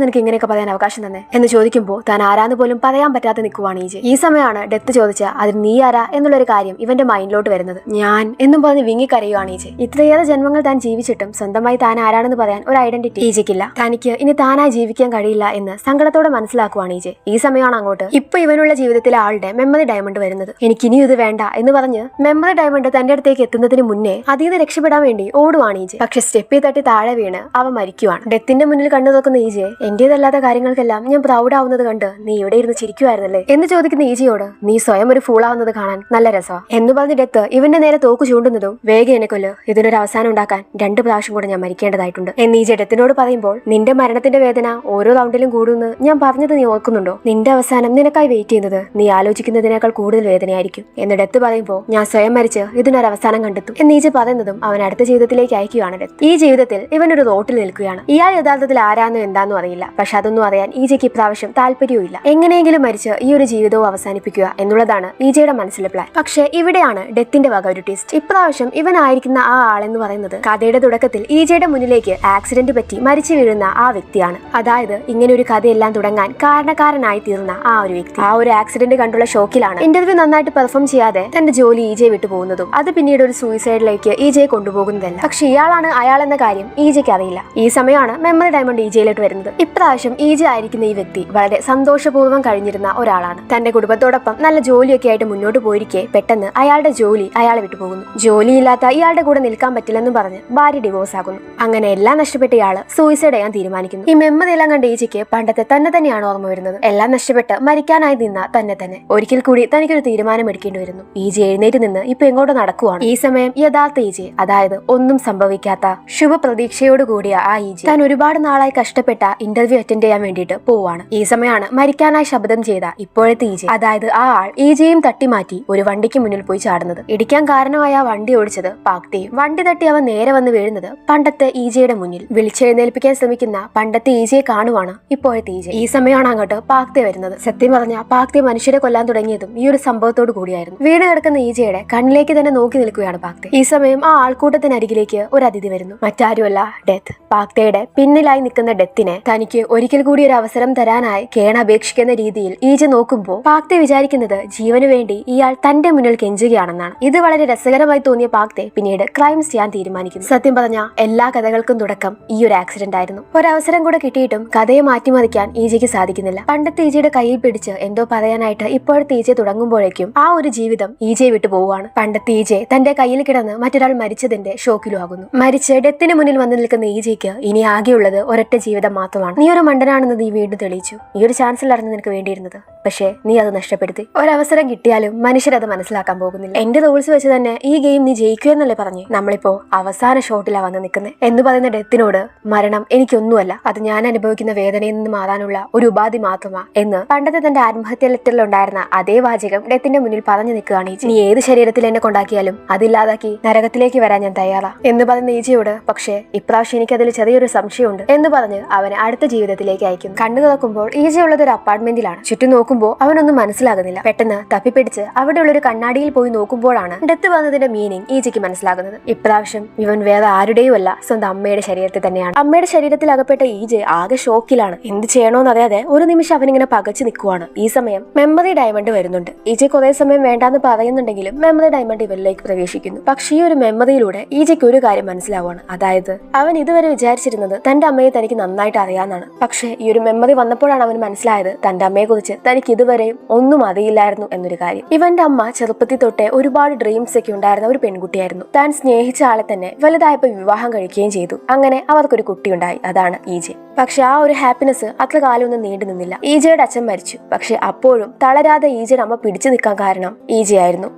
നിനക്ക് ഇങ്ങനെയൊക്കെ പറയാൻ അവകാശം തന്നെ എന്ന് ചോദിക്കുമ്പോൾ താൻ ആരാന്ന് പോലും പറയാൻ പറ്റാതെ നിൽക്കുവാണ് ഈജെ. ഈ സമയമാണ് ഡെത്ത് ചോദിച്ച അതിന് നീ ആരാ എന്നുള്ളൊരു കാര്യം ഇവന്റെ മൈൻഡിലോട്ട് വരുന്നത്. ഞാൻ എന്നും പറഞ്ഞ് വിങ്ങിക്കരയുവാണ് ഈജെ. ഇത്രയേറെ ജന്മങ്ങൾ താൻ ജീവിച്ചിട്ടും സ്വന്തമായി താൻ ആരാണെന്ന് പറയാൻ ഒരു ഐഡന്റിറ്റി ഈജയ്ക്കില്ല. തനിക്ക് ഇനി താനായി ജീവിക്കാൻ കഴിയില്ല എന്ന് സങ്കടത്തോടെ മനസ്സിലാക്കുവാണ് ഈജെ. ഈ സമയമാണ് അങ്ങോട്ട് ഇപ്പൊ ഇവനുള്ള ജീവിതത്തിലെ ആളുടെ മെമ്മറി ഡയമണ്ട് വരുന്നത്. എനിക്കിനി ഇത് വേണ്ട എന്ന് പറഞ്ഞ് മെമ്മറി ഡയമണ്ട് തന്റെ അടുത്തേക്ക് എത്തുന്നതിന് മുന്നേ അതീന്ന് രക്ഷപ്പെടാൻ വേണ്ടി ഓടുവാണ് ഈജെ. പക്ഷെ സ്റ്റെപ്പിൽ തട്ടി താഴെ വീണ് അവ മരിക്കുവാണ്. ഡെത്തിന്റെ മുന്നിൽ കണ്ടു നോക്കുന്ന ഈജെ, എന്റേതല്ലാത്ത കാര്യങ്ങൾക്കെല്ലാം ഞാൻ പ്രൗഡ് ആവുന്നത് കണ്ട് നീ ഇവിടെ ഇരുന്ന് ചിരിക്കുവായിരുന്നല്ലേ എന്ന് ചോദിക്കുന്ന ഈജയോട്, നീ സ്വയം ഒരു ഫൂളാവുന്നത് കാണാൻ നല്ല രസമാണ് എന്ന് പറഞ്ഞ് ഡെത്ത് ഇവന്റെ നേരെ തോക്ക് ചൂണ്ടുന്നതും, വേഗം എന്നെ കൊല്ല്, ഇതിനൊരു അവസാനം ഉണ്ടാക്കാൻ 2 പ്രാവശ്യം കൂടെ ഞാൻ മരിക്കേണ്ടതായിട്ടുണ്ട് എന്ന് ഈജെ ഡെത്തിനോട് പറയുമ്പോൾ, നിന്റെ മരണത്തിന്റെ വേദന ഓരോ റൗണ്ടിലും കൂടുമെന്ന് ഞാൻ പറഞ്ഞത് നീ ഓർക്കുന്നുണ്ടോ? നിന്റെ അവസാനം നിനക്കായി വെയിറ്റ് ചെയ്യുന്നത് നീ ആലോചിക്കുന്നതിനേക്കാൾ കൂടുതൽ വേദനയായിരിക്കും എന്ന് ഡെത്ത് പറയുമ്പോൾ, ഞാൻ സ്വയം മരിച്ച് ഇതിനൊരു അവസാനം കണ്ടെത്തും എന്ന് ഈജെ പറയുന്നതും അവൻ അടുത്ത ജീവിതത്തിലേക്ക് അയക്കുകയാണ് ഡെത്ത്. ഈ ജീവിതത്തിൽ ഇവനൊരു റോട്ടിൽ നിൽക്കുകയാണ്. ഇയാൾ യഥാർത്ഥത്തിൽ ആരാന്നോ എന്താന്നോ അറിയില്ല. പക്ഷെ അതൊന്നും അറിയാൻ ഈജയ്ക്ക് ഇപ്രാവശ്യം താല്പര്യവും ഇല്ല. എങ്ങനെയെങ്കിലും മരിച്ച് ഈ ഒരു ജീവിതവും അവസാനിപ്പിക്കുക എന്നുള്ളതാണ് ഈജയുടെ മനസ്സിലെ പ്ലാൻ. പക്ഷെ ഇവിടെയാണ് ഡെത്തിന്റെ വക ഒരു ട്വിസ്റ്റ്. ഇപ്രാവശ്യം ഇവനായിരിക്കുന്ന ആ ആളെന്ന് പറയുന്നത് കഥയുടെ തുടക്കത്തിൽ ഈജയുടെ മുന്നിലേക്ക് ആക്സിഡന്റ് പറ്റി മരിച്ചു വീഴുന്ന ആ വ്യക്തിയാണ്. അതായത് ഇങ്ങനെ ഒരു കഥയെല്ലാം തുടങ്ങാൻ കാരണക്കാരനായി തീർന്ന ആ ഒരു വ്യക്തി. ആ ഒരു ആക്സിഡന്റ് കണ്ടുള്ള ഷോക്കിലാണ് ഇന്റർവ്യൂ നന്നായിട്ട് പെർഫോം ചെയ്യാതെ തന്റെ ജോലി ഈജയെ വിട്ടു പോകുന്നതും അത് പിന്നീട് ഒരു സൂയിസൈഡിലേക്ക് ഈജയെ കൊണ്ടുപോകുന്നതല്ല. പക്ഷെ ഇയാളാണ് അയാളെന്ന കാര്യം ഈജയ്ക്ക് അറിയില്ല. ഈ സമയമാണ് മെമ്മറി ഡയമണ്ട് ഈജയിലോട്ട് വരുന്നത്. ഇപ്രാവശ്യം ഈജ ആയിരിക്കുന്ന ഈ വ്യക്തി വളരെ സന്തോഷപൂർവ്വം കഴിഞ്ഞിരുന്ന ഒരാളാണ്. തന്റെ കുടുംബത്തോടൊപ്പം നല്ല ജോലിയൊക്കെ ആയിട്ട് മുന്നോട്ട് പോയിരിക്കെ പെട്ടെന്ന് അയാളുടെ ജോലി അയാളെ വിട്ടുപോകുന്നു. ജോലിയില്ലാത്ത ഇയാളുടെ കൂടെ നിൽക്കാൻ പറ്റില്ലെന്നും പറഞ്ഞ് ഭാര്യ ഡിവോഴ്സ് ആകുന്നു. അങ്ങനെ എല്ലാം നഷ്ടപ്പെട്ട ഇയാള് സൂയിസൈഡ് ചെയ്യാൻ തീരുമാനിക്കുന്നു. ഈ മെമ്മറി എല്ലാം കണ്ട ഈജയ്ക്ക് പണ്ടത്തെ തന്നെ തന്നെയാണ് ഓർമ്മ വരുന്നത്. എല്ലാം നഷ്ടപ്പെട്ട് മരിക്കാനായി നിന്ന തന്നെ ഒരിക്കൽ കൂടി തനിക്കൊരു തീരുമാനം എടുക്കേണ്ടി വരുന്നു. ഈജ എഴുന്നേറ്റ് നിന്ന് ഇപ്പൊ എങ്ങോട്ട് നടക്കുവാണ്. ഈ സമയം യഥാർത്ഥ ഈജ, അതായത് ഒന്നും സംഭവിക്കാത്ത ശുഭപ്രതീക്ഷയോട് കൂടിയ ആ ഈജ താൻ ഒരുപാട് നാളായി കഷ്ടപ്പെട്ട ഇന്റർവ്യൂ അറ്റൻഡ് ചെയ്യാൻ വേണ്ടിയിട്ട് പോവാണ്. ഈ സമയമാണ് മരിക്കാനായി ശബ്ദം ചെയ്ത ഇപ്പോഴത്തെ ഈജ, അതായത് ആ ആൾ ഈജയും തട്ടിമാറ്റി ഒരു വണ്ടിക്ക് മുന്നിൽ പോയി ചാടുന്നത്. ഇടിക്കാൻ കാരണമായ ആ വണ്ടി ഓടിച്ചത് പാക്തയും. വണ്ടി തട്ടി അവൻ നേരെ വന്ന് വീഴുന്നത് പണ്ടത്തെ ഈജയുടെ മുന്നിൽ. വിളിച്ചെഴുന്നേൽപ്പിക്കാൻ ശ്രമിക്കുന്ന പണ്ടത്തെ ഈജയെ കാണുവാണ് ഇപ്പോഴത്തെ ഈജ. ഈ സമയമാണ് അങ്ങോട്ട് പാക്തെ വരുന്നത്. സത്യം പറഞ്ഞ പാക്തെ മനുഷ്യരെ കൊല്ലാൻ തുടങ്ങിയതും ഈ ഒരു സംഭവത്തോട് കൂടിയായിരുന്നു. വീണ് കിടക്കുന്ന ഈജയുടെ കണ്ണിലേക്ക് തന്നെ നോക്കി നിൽക്കുകയാണ് പാക്തെ. ഈ സമയം ആ ആൾക്കൂട്ടത്തിനരികിലേക്ക് ഒരു അതിഥി വരുന്നു. മറ്റാരുമല്ല, ഡെത്ത്. പാക്തയുടെ പിന്നിലായി നിൽക്കുന്ന ഡെത്തിനെ തനിക്ക് ഒരിക്കൽ കൂടി ഒരു അവസരം തരാനായി കേണപേക്ഷിക്കുന്ന രീതിയിൽ ഈജ നോക്കുമ്പോൾ പാക്തെ വിചാരിക്കുന്നത് ജീവനു വേണ്ടി ഇയാൾ തന്റെ മുന്നിൽ കെഞ്ചുകയാണെന്നാണ്. ഇത് വളരെ രസകരമായി തോന്നിയ പാക്തെ പിന്നീട് ക്രൈംസ് ചെയ്യാൻ തീരുമാനിക്കുന്നു. സത്യം പറഞ്ഞ എല്ലാ കഥകൾക്കും തുടക്കം ഈ ഒരു ആക്സിഡന്റ് ആയിരുന്നു. ഒരവസരം കൂടെ കിട്ടിയിട്ടും കഥയെ മാറ്റിമറിക്കാൻ ഈജയ്ക്ക് സാധിക്കുന്നില്ല. പണ്ടത്തെ ഈജയുടെ കയ്യിൽ പിടിച്ച് എന്തോ പറയാനായിട്ട് ഇപ്പോഴത്തെ ഈജ തുടങ്ങുമ്പോഴേക്കും ആ ഒരു ജീവിതം ഈജയെ വിട്ടു പോവുകയാണ്. പണ്ടത്തെ ഈജയെ തന്റെ കയ്യിൽ കിടന്ന് മറ്റൊരാൾ മരിച്ചതിന്റെ ഷോക്കിലും ആകുന്നു. മരിച്ച് ഡെത്തിന് മുന്നിൽ വന്നു നിൽക്കുന്ന ഈജയ്ക്ക് ഇനി ആകെയുള്ളത് ഒരൊറ്റ ജീവിതം മാത്രമാണ്. നീ ഒരു മണ്ടനാണെന്ന് നീ വീണ്ടും തെളിയിച്ചു. ഈ ഒരു ചാൻസിലായിരുന്നു നിനക്ക് വേണ്ടിയിരുന്നത്. പക്ഷേ നീ അത് നഷ്ടപ്പെടുത്തി. ഒരവസരം കിട്ടിയാലും മനുഷ്യരത് മനസ്സിലാക്കാൻ പോകുന്നില്ല. എന്റെ റൂൾസ് വെച്ച് തന്നെ ഈ ഗെയിം നീ ജയിക്കുമെന്നല്ലേ പറഞ്ഞു. നമ്മളിപ്പോ അവസാന ഷോട്ടിലാ വന്ന് നിൽക്കുന്നത് എന്ന് പറയുന്ന ഡെത്തിനോട്, മരണം എനിക്കൊന്നുമല്ല, അത് ഞാൻ അനുഭവിക്കുന്ന വേദനയിൽ നിന്ന് മാറാനുള്ള ഒരു ഉപാധി മാത്രമാ എന്ന് പണ്ടത്തെ തന്റെ ആത്മഹത്യ ലെറ്ററിലുണ്ടായിരുന്ന അതേ വാചകം ഡെത്തിന്റെ മുന്നിൽ പറഞ്ഞു നിൽക്കുകയാണ് ഈജ. നീ ഏത് ശരീരത്തിൽ എന്നെ കൊണ്ടാക്കിയാലും അതില്ലാതാക്കി നരകത്തിലേക്ക് വരാൻ ഞാൻ തയ്യാറാ എന്ന് പറയുന്ന ഈജയോട്, പക്ഷേ ഇപ്രാവശ്യം എനിക്ക് അതിൽ ചെറിയൊരു സംശയമുണ്ട് എന്ന് പറഞ്ഞ് അവനെ അടുത്ത ജീവിതത്തിലേക്ക് അയക്കുന്നു. കണ്ണു തുറക്കുമ്പോൾ ഈജയുള്ളത് ഒരു അപ്പാർട്ട്മെന്റിലാണ്. ചുറ്റും നോക്കുമ്പോൾ അവനൊന്നും മനസ്സിലാകുന്നില്ല. പെട്ടെന്ന് തപ്പിപ്പിടിച്ച് അവിടെയുള്ള ഒരു കണ്ണാടിയിൽ പോയി നോക്കുമ്പോഴാണ് ഡെത്ത് വന്നതിന്റെ മീനിങ് ഈജയ്ക്ക് മനസ്സിലാകുന്നത്. ഇപ്രാവശ്യം ഇവൻ വേറെ ആരുടെയും അല്ല, സ്വന്തം അമ്മയുടെ ശരീരത്തിൽ തന്നെയാണ്. അമ്മയുടെ ശരീരത്തിൽ അകപ്പെട്ട ഈജ ആകെ ഷോക്കിലാണ്. എന്ത് ചെയ്യണോന്നറിയാതെ ഒരു നിമിഷം അവനിങ്ങനെ പകച്ചു നിൽക്കുവാണ്. ഈ സമയം മെമ്മറി ഡയമണ്ട് വരുന്നുണ്ട്. ഈജ കുറെ സമയം വേണ്ടാന്ന് പറയുന്നുണ്ടെങ്കിലും മെമ്മറി ഡയമണ്ട് ഇവരിലേക്ക് പ്രവേശിക്കുന്നു. പക്ഷേ ഈ ഒരു മെമ്മറിയിലൂടെ ഈജയ്ക്ക് ഒരു കാര്യം മനസ്സിലാവുകയാണ്. അതായത് അവൻ ഇതുവരെ വിചാരിച്ചിരുന്നത് തന്റെ അമ്മയെ തനിക്ക് നന്നായിട്ട് അറിയാന്നാണ്. പക്ഷേ ഈ ഒരു മെമ്മറി വന്നപ്പോഴാണ് അവൻ മനസ്സിലായത് തന്റെ അമ്മയെ കുറിച്ച് തനിക്ക് ഇതുവരെയും ഒന്നും അറിയില്ലായിരുന്നു എന്നൊരു കാര്യം. ഇവന്റെ അമ്മ ചെറുപ്പത്തിൽ തൊട്ടേ ഒരുപാട് ഡ്രീംസ് ഒക്കെ ഉണ്ടായിരുന്ന ഒരു പെൺകുട്ടിയായിരുന്നു. താൻ സ്നേഹിച്ച ആളെ തന്നെ വലുതായപ്പോൾ വിവാഹം കഴിക്കുകയും ചെയ്തു. അങ്ങനെ അവർക്കൊരു കുട്ടിയുണ്ടായി. അതാണ് ഈജ. പക്ഷെ ആ ഒരു ഹാപ്പിനെസ് അത്ര കാലമൊന്നും നീണ്ടു നിന്നില്ല. ഈജയുടെ അച്ഛൻ മരിച്ചു. പക്ഷെ അപ്പോഴും തളരാതെ ഈജയുടെ അമ്മ പിടിച്ചു നിൽക്കാൻ കാരണം ഈജയായിരുന്നു.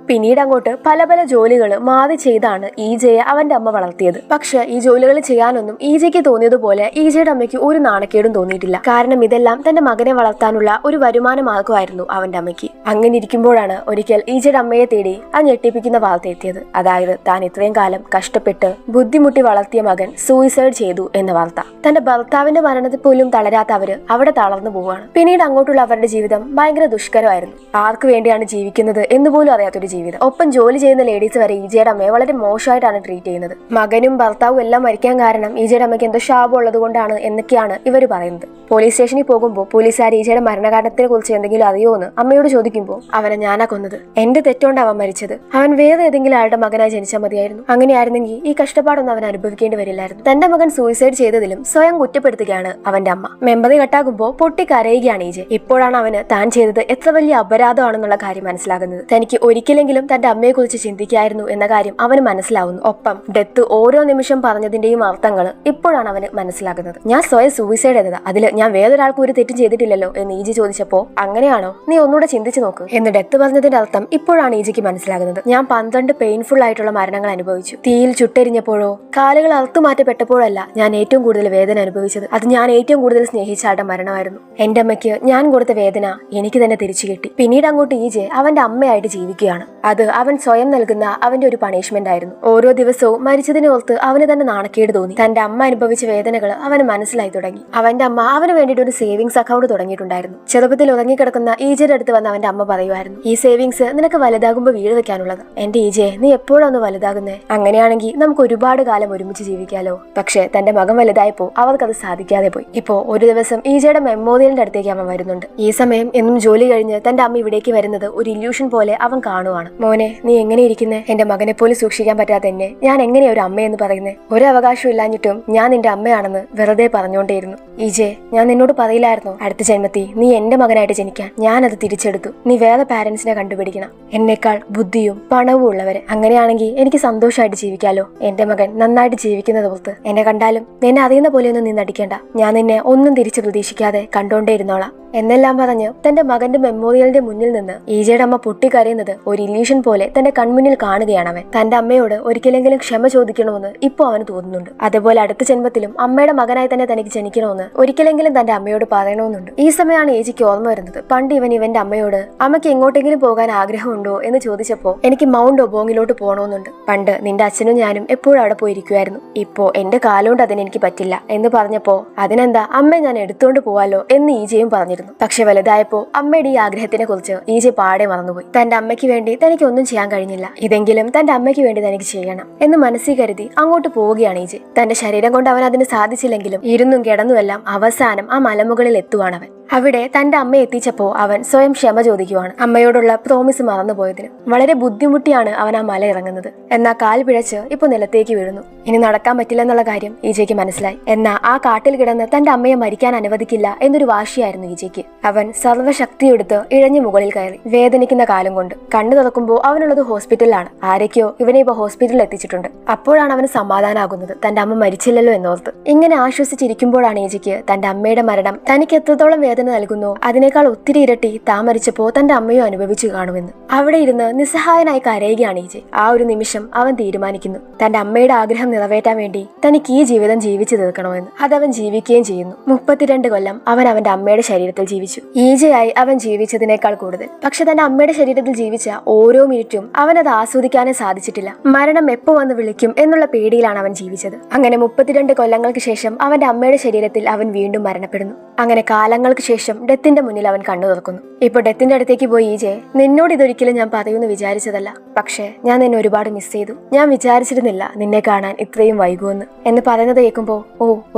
പിന്നീട് അങ്ങോട്ട് പല പല ജോലികൾ മാറി ചെയ്താണ് ഈജയെ അവന്റെ അമ്മ വളർത്തിയത്. പക്ഷെ ഈ ജോലികൾ ചെയ്യാനൊന്നും ഈജയ്ക്ക് തോന്നിയതുപോലെ ഈജയുടെ അമ്മയ്ക്ക് ഒരു നാണക്കേടും തോന്നിയിട്ടില്ല. കാരണം ഇതെല്ലാം തന്റെ മകനെ വളർത്താനുള്ള ഒരു വരുമാന മാർഗമായിരുന്നു അവന്റെ അമ്മയ്ക്ക്. അങ്ങനെ ഇരിക്കുമ്പോഴാണ് ഒരിക്കൽ ഈജയുടെ അമ്മയെ തേടി ആ ഞെട്ടിപ്പിക്കുന്ന വാർത്ത എത്തിയത്. അതായത് താൻ ഇത്രയും കാലം കഷ്ടപ്പെട്ട് ബുദ്ധിമുട്ടി വളർത്തിയ മകൻ സൂയിസൈഡ് ചെയ്തു എന്ന വാർത്ത. തന്റെ ഭർത്താവിന്റെ മരണത്തിൽ പോലും തളരാത്ത അവര് അവിടെ തളർന്നു പോവുകയാണ്. പിന്നീട് അങ്ങോട്ടുള്ള അവരുടെ ജീവിതം ഭയങ്കര ദുഷ്കരമായിരുന്നു. ആർക്കു വേണ്ടിയാണ് ജീവിക്കുന്നത് എന്ന് പോലും അറിയാത്തൊരു ജീവിതം. ഒപ്പം ജോലി ചെയ്യുന്ന ലേഡീസ് വരെ ഈജയുടെ അമ്മയെ വളരെ മോശമായിട്ടാണ് ട്രീറ്റ് ചെയ്യുന്നത്. മകനും ഭർത്താവും എല്ലാം മരിക്കാൻ കാരണം ഈജയുടെ അമ്മയ്ക്ക് എന്തോ ശാപം ഉള്ളത് കൊണ്ടാണ് എന്നൊക്കെയാണ് ഇവർ പറയുന്നത്. പോലീസ് സ്റ്റേഷനിൽ പോകുമ്പോൾ പോലീസുകാർ ഈജയുടെ മരണകാരണത്തെ കുറിച്ച് എന്തെങ്കിലും അറിയുമോന്ന് അമ്മയോട് ചോദിക്കുമ്പോൾ അവനെ ഞാനാ കൊന്നത്, എന്റെ തെറ്റോണ്ട് അവൻ മരിച്ചത്, അവൻ വേറെ ഏതെങ്കിലും ആളുടെ മകനായി ജനിച്ചാൽ മതിയായിരുന്നു, അങ്ങനെയായിരുന്നെങ്കിൽ ഈ കഷ്ടപ്പാടൊന്നും അവൻ അനുഭവിക്കേണ്ടി വരില്ലായിരുന്നു. തന്റെ മകൻ സൂയിസൈഡ് ചെയ്തതിലും സ്വയം കുറ്റപ്പെടുത്തുകയാണ് അവന്റെ അമ്മ. മെമ്പതി കട്ടാകുമ്പോൾ പൊട്ടിക്കരയുകയാണ് ഈജെ. ഇപ്പോഴാണ് അവന് താൻ ചെയ്തത് എത്ര വലിയ അപരാധമാണെന്നുള്ള കാര്യം മനസ്സിലാകുന്നത്. തനിക്ക് ഒരിക്കലെങ്കിലും തന്റെ അമ്മയെ കുറിച്ച് ചിന്തിക്കായിരുന്നു എന്ന കാര്യം അവന് മനസ്സിലാവുന്നു. ഒപ്പം ഡെത്ത് ഓരോ നിമിഷം പറഞ്ഞതിന്റെയും അർത്ഥങ്ങൾ ഇപ്പോഴാണ് അവന് മനസ്സിലാകുന്നത്. ഞാൻ സ്വയം സൂയിസൈഡ് ചെയ്തത്, അതിൽ ഞാൻ വേറൊരാൾക്ക് ഒരു തെറ്റും ചെയ്തിട്ടില്ലല്ലോ എന്ന് ഈജി ചോദിച്ചപ്പോ അങ്ങനെയാണോ, നീ ഒന്നുകൂടെ ചിന്തിച്ചു നോക്ക് എന്ന് ഡെത്ത് പറഞ്ഞതിന്റെ അർത്ഥം ഇപ്പോഴാണ് ഈജിക്ക് മനസ്സിലാകുന്നത്. ഞാൻ 12 പെയിൻഫുൾ ആയിട്ടുള്ള മരണങ്ങൾ അനുഭവിച്ചു. തീയിൽ ചുട്ടെരിഞ്ഞപ്പോഴോ കാലുകൾ അറുത്തുമാറ്റപ്പെട്ടപ്പോഴല്ല ഞാൻ ഏറ്റവും കൂടുതൽ വേദന അനുഭവിച്ചത്. അത് ഞാൻ ഏറ്റവും കൂടുതൽ സ്നേഹിച്ച ആളുടെ മരണമായിരുന്നു. എന്റെ അമ്മയ്ക്ക് ഞാൻ കൊടുത്ത വേദന എനിക്ക് തന്നെ തിരിച്ചു കിട്ടി. പിന്നീട് അങ്ങോട്ട് ഈജെ അവന്റെ അമ്മയായിട്ട് ജീവിക്കുകയാണ്. അത് അവൻ സ്വയം നൽകുന്ന അവന്റെ ഒരു പണിഷ്മെന്റ് ആയിരുന്നു. ഓരോ ദിവസവും മരിച്ചതിനെ ഓർത്ത് അവന് തന്നെ നാണക്കേട് തോന്നി. തന്റെ അമ്മ അനുഭവിച്ച വേദനകൾ അവന് മനസ്സിലായി തുടങ്ങി. അവന്റെ അമ്മ അവന് വേണ്ടിയിട്ട് ഒരു സേവിങ്സ് അക്കൗണ്ട് തുടങ്ങിയിട്ടുണ്ടായിരുന്നു. ചെറുപ്പത്തിൽ ഉറങ്ങിക്കിടക്കുന്ന ഈജയുടെ അടുത്ത് വന്ന് അവന്റെ അമ്മ പറയുമായിരുന്നു, ഈ സേവിങ്സ് നിനക്ക് വലുതാകുമ്പോൾ വീട് വെക്കാനുള്ളത്. എന്റെ ഈജെ, നീ എപ്പോഴാണ് വലുതാകുന്നേ? അങ്ങനെയാണെങ്കിൽ നമുക്ക് ഒരുപാട് കാലം ഒരുമിച്ച് ജീവിക്കാലോ. പക്ഷെ തന്റെ മകൻ വലുതായപ്പോ അവർക്കത് സാധിക്കാതെ പോയി. ഇപ്പോ ഒരു ദിവസം ഈജയുടെ മെമ്മോറിയലിന്റെ അടുത്തേക്ക് അവൻ വരുന്നുണ്ട്. ഈ സമയം എന്നും ജോലി കഴിഞ്ഞ് തന്റെ അമ്മ ഇവിടേക്ക് വരുന്നത് ഒരു ഇല്യൂഷൻ പോലെ അവൻ കാണുവാണ്. മോനെ, നീ എങ്ങനെ ഇരിക്കുന്നേ? എന്റെ മകനെ പോലും സൂക്ഷിക്കാൻ പറ്റാത്ത എന്നെ ഞാൻ എങ്ങനെയാ ഒരു അമ്മയെന്ന് പറയുന്നേ? ഒരു അവകാശവും ഇല്ലാഞ്ഞിട്ടും ഞാൻ നിന്റെ അമ്മയാണെന്ന് വെറുതെ പറഞ്ഞുകൊണ്ടേയിരുന്നു. ഈജെ, ഞാൻ നിന്നോട് പറയില്ലായിരുന്നോ അടുത്ത ജന്മത്തിൽ നീ എന്റെ മകനായിട്ട് ജനിക്കാൻ? ഞാനത് തിരിച്ചെടുത്തു. നീ വേറെ പാരന്റ്സിനെ കണ്ടുപിടിക്കണം, എന്നേക്കാൾ ബുദ്ധിയും പണവും ഉള്ളവരെ. അങ്ങനെയാണെങ്കിൽ എനിക്ക് സന്തോഷമായിട്ട് ജീവിക്കാലോ. എന്റെ മകൻ നന്നായിട്ട് ജീവിക്കുന്നത് ഓർത്ത് എന്നെ കണ്ടാലും നിന്നെ അറിയുന്ന പോലെയൊന്നും നീ നടിക്കേണ്ട. ഞാൻ നിന്നെ ഒന്നും തിരിച്ച് പ്രതീക്ഷിക്കാതെ കണ്ടോണ്ടേയിരുന്നോളാം എന്നെല്ലാം പറഞ്ഞ് തന്റെ മകന്റെ മെമ്മോറിയലിന്റെ മുന്നിൽ നിന്ന് ഈജയുടെ അമ്മ പൊട്ടിക്കരയുന്നത് ഒരു ഇല്യൂഷൻ പോലെ തന്റെ കൺമുന്നിൽ കാണുകയാണ് അവൻ. തന്റെ അമ്മയോട് ഒരിക്കലെങ്കിലും ക്ഷമ ചോദിക്കണമെന്ന് ഇപ്പൊ അവന് തോന്നുന്നുണ്ട്. അതുപോലെ അടുത്ത ജന്മത്തിലും അമ്മയുടെ മകനായി തന്നെ തനിക്ക് ജനിക്കണമെന്ന് ഒരിക്കലെങ്കിലും തന്റെ അമ്മയോട് പറയണമെന്നുണ്ട്. ഈ സമയമാണ് ഈജിക്ക് ഓർമ്മ വരുന്നത്. പണ്ട് ഇവന്റെ അമ്മയോട് അമ്മയ്ക്ക് എങ്ങോട്ടെങ്കിലും പോകാൻ ആഗ്രഹമുണ്ടോ എന്ന് ചോദിച്ചപ്പോ എനിക്ക് മൗണ്ട് ഒബോങ്ങിലോട്ട് പോകണമെന്നുണ്ട്. പണ്ട് നിന്റെ അച്ഛനും ഞാനും എപ്പോഴും അവിടെ പോയിരിക്കുമായിരുന്നു. ഇപ്പോ എന്റെ കാലുകൊണ്ട് അതിനെനിക്ക് പറ്റില്ല എന്ന് പറഞ്ഞപ്പോ അതിനെന്താ അമ്മ ഞാൻ എടുത്തോണ്ട് പോവാലോ എന്ന് ഈജയും പറഞ്ഞിരുന്നു. പക്ഷെ വലുതായപ്പോ അമ്മയുടെ ഈ ആഗ്രഹത്തിനെ കുറിച്ച് ഈജെ പാടെ മറന്നുപോയി. തന്റെ അമ്മയ്ക്ക് വേണ്ടി തനിക്ക് ഒന്നും ചെയ്യാൻ കഴിഞ്ഞില്ല, ഇതെങ്കിലും തന്റെ അമ്മയ്ക്ക് വേണ്ടി തനിക്ക് ചെയ്യണം എന്ന് മനസ്സിൽ കരുതി അങ്ങോട്ട് പോവുകയാണ് ഈജെ. തന്റെ ശരീരം കൊണ്ട് അവൻ അതിന് സാധിച്ചില്ലെങ്കിലും ഇരുന്നും കിടന്നുമെല്ലാം അവസാനം ആ മലമുകളിൽ എത്തുവാണ് അവൻ. അവിടെ തന്റെ അമ്മ എത്തിച്ചപ്പോ അവൻ സ്വയം ക്ഷമ ചോദിക്കുവാണ്, അമ്മയോടുള്ള പ്രോമിസ് മറന്നുപോയതിന്. വളരെ ബുദ്ധിമുട്ടിയാണ് അവൻ ആ മല ഇറങ്ങുന്നത്. എന്നാൽ കാൽ പിഴച്ച് ഇപ്പൊ നിലത്തേക്ക് വീഴുന്നു. ഇനി നടക്കാൻ പറ്റില്ലെന്നുള്ള കാര്യം ഈജയ്ക്ക് മനസ്സിലായി. എന്നാൽ ആ കാട്ടിൽ കിടന്ന് തന്റെ അമ്മയെ മരിക്കാൻ അനുവദിക്കില്ല എന്നൊരു വാശിയായിരുന്നു ഈജയ്ക്ക്. അവൻ സർവ്വശക്തിയെടുത്ത് ഇഴഞ്ഞു മുകളിൽ കയറി. വേദനിക്കുന്ന കാലം കൊണ്ട് കണ്ണു തുറക്കുമ്പോൾ അവനുള്ളത് ഹോസ്പിറ്റലിലാണ്. ആരൊക്കെയോ ഇവനെ ഇപ്പൊ ഹോസ്പിറ്റലിൽ എത്തിച്ചിട്ടുണ്ട്. അപ്പോഴാണ് അവന് സമാധാനമാകുന്നത്, തന്റെ അമ്മ മരിച്ചില്ലല്ലോ എന്നോർത്ത്. ഇങ്ങനെ ആശ്വസിച്ചിരിക്കുമ്പോഴാണ് ഈജയ്ക്ക് തന്റെ അമ്മയുടെ മരണം തനിക്ക് എത്രത്തോളം വേദന നൽകുന്നു അതിനേക്കാൾ ഒത്തിരി ഇരട്ടി താൻ മരിച്ചപ്പോ തന്റെ അമ്മയോ അനുഭവിച്ചു കാണുമെന്ന്. അവിടെ ഇരുന്ന് നിസ്സഹായനായി കരയുകയാണ് ഈജെ. ആ ഒരു നിമിഷം അവൻ തീരുമാനിക്കുന്നു, തന്റെ അമ്മയുടെ ആഗ്രഹം നിറവേറ്റാൻ വേണ്ടി തനിക്ക് ഈ ജീവിതം ജീവിച്ചു തീർക്കണമെന്ന്. അതവൻ ജീവിക്കുകയും ചെയ്യുന്നു. 32 കൊല്ലം അവൻ അവന്റെ അമ്മയുടെ ശരീരത്തിൽ ജീവിച്ചു. ഈജയായി അവൻ ജീവിച്ചതിനേക്കാൾ കൂടുതൽ. പക്ഷെ തന്റെ അമ്മയുടെ ശരീരത്തിൽ ജീവിച്ച ഓരോ മിനിറ്റും അവനത് ആസ്വദിക്കാനേ സാധിച്ചിട്ടില്ല. മരണം എപ്പോ വന്ന് വിളിക്കും എന്നുള്ള പേടിയിലാണ് അവൻ ജീവിച്ചത്. അങ്ങനെ 32 കൊല്ലങ്ങൾക്ക് ശേഷം അവന്റെ അമ്മയുടെ ശരീരത്തിൽ അവൻ വീണ്ടും മരണപ്പെടുന്നു. അങ്ങനെ കാലങ്ങൾക്ക് ശേഷം ഡെത്തിന്റെ മുന്നിൽ അവൻ കണ്ണു തുറക്കുന്നു. ഇപ്പൊ ഡെത്തിന്റെ അടുത്തേക്ക് പോയി, ഈജെ, നിന്നോട് ഇതൊരിക്കലും ഞാൻ പറയുമെന്ന് വിചാരിച്ചതല്ല, പക്ഷെ ഞാൻ നിന്നെ ഒരുപാട് മിസ് ചെയ്തു. ഞാൻ വിചാരിച്ചിരുന്നില്ല നിന്നെ കാണാൻ ഇത്രയും വൈകുമെന്ന് എന്ന് പറയുന്നത് കേൾക്കുമ്പോ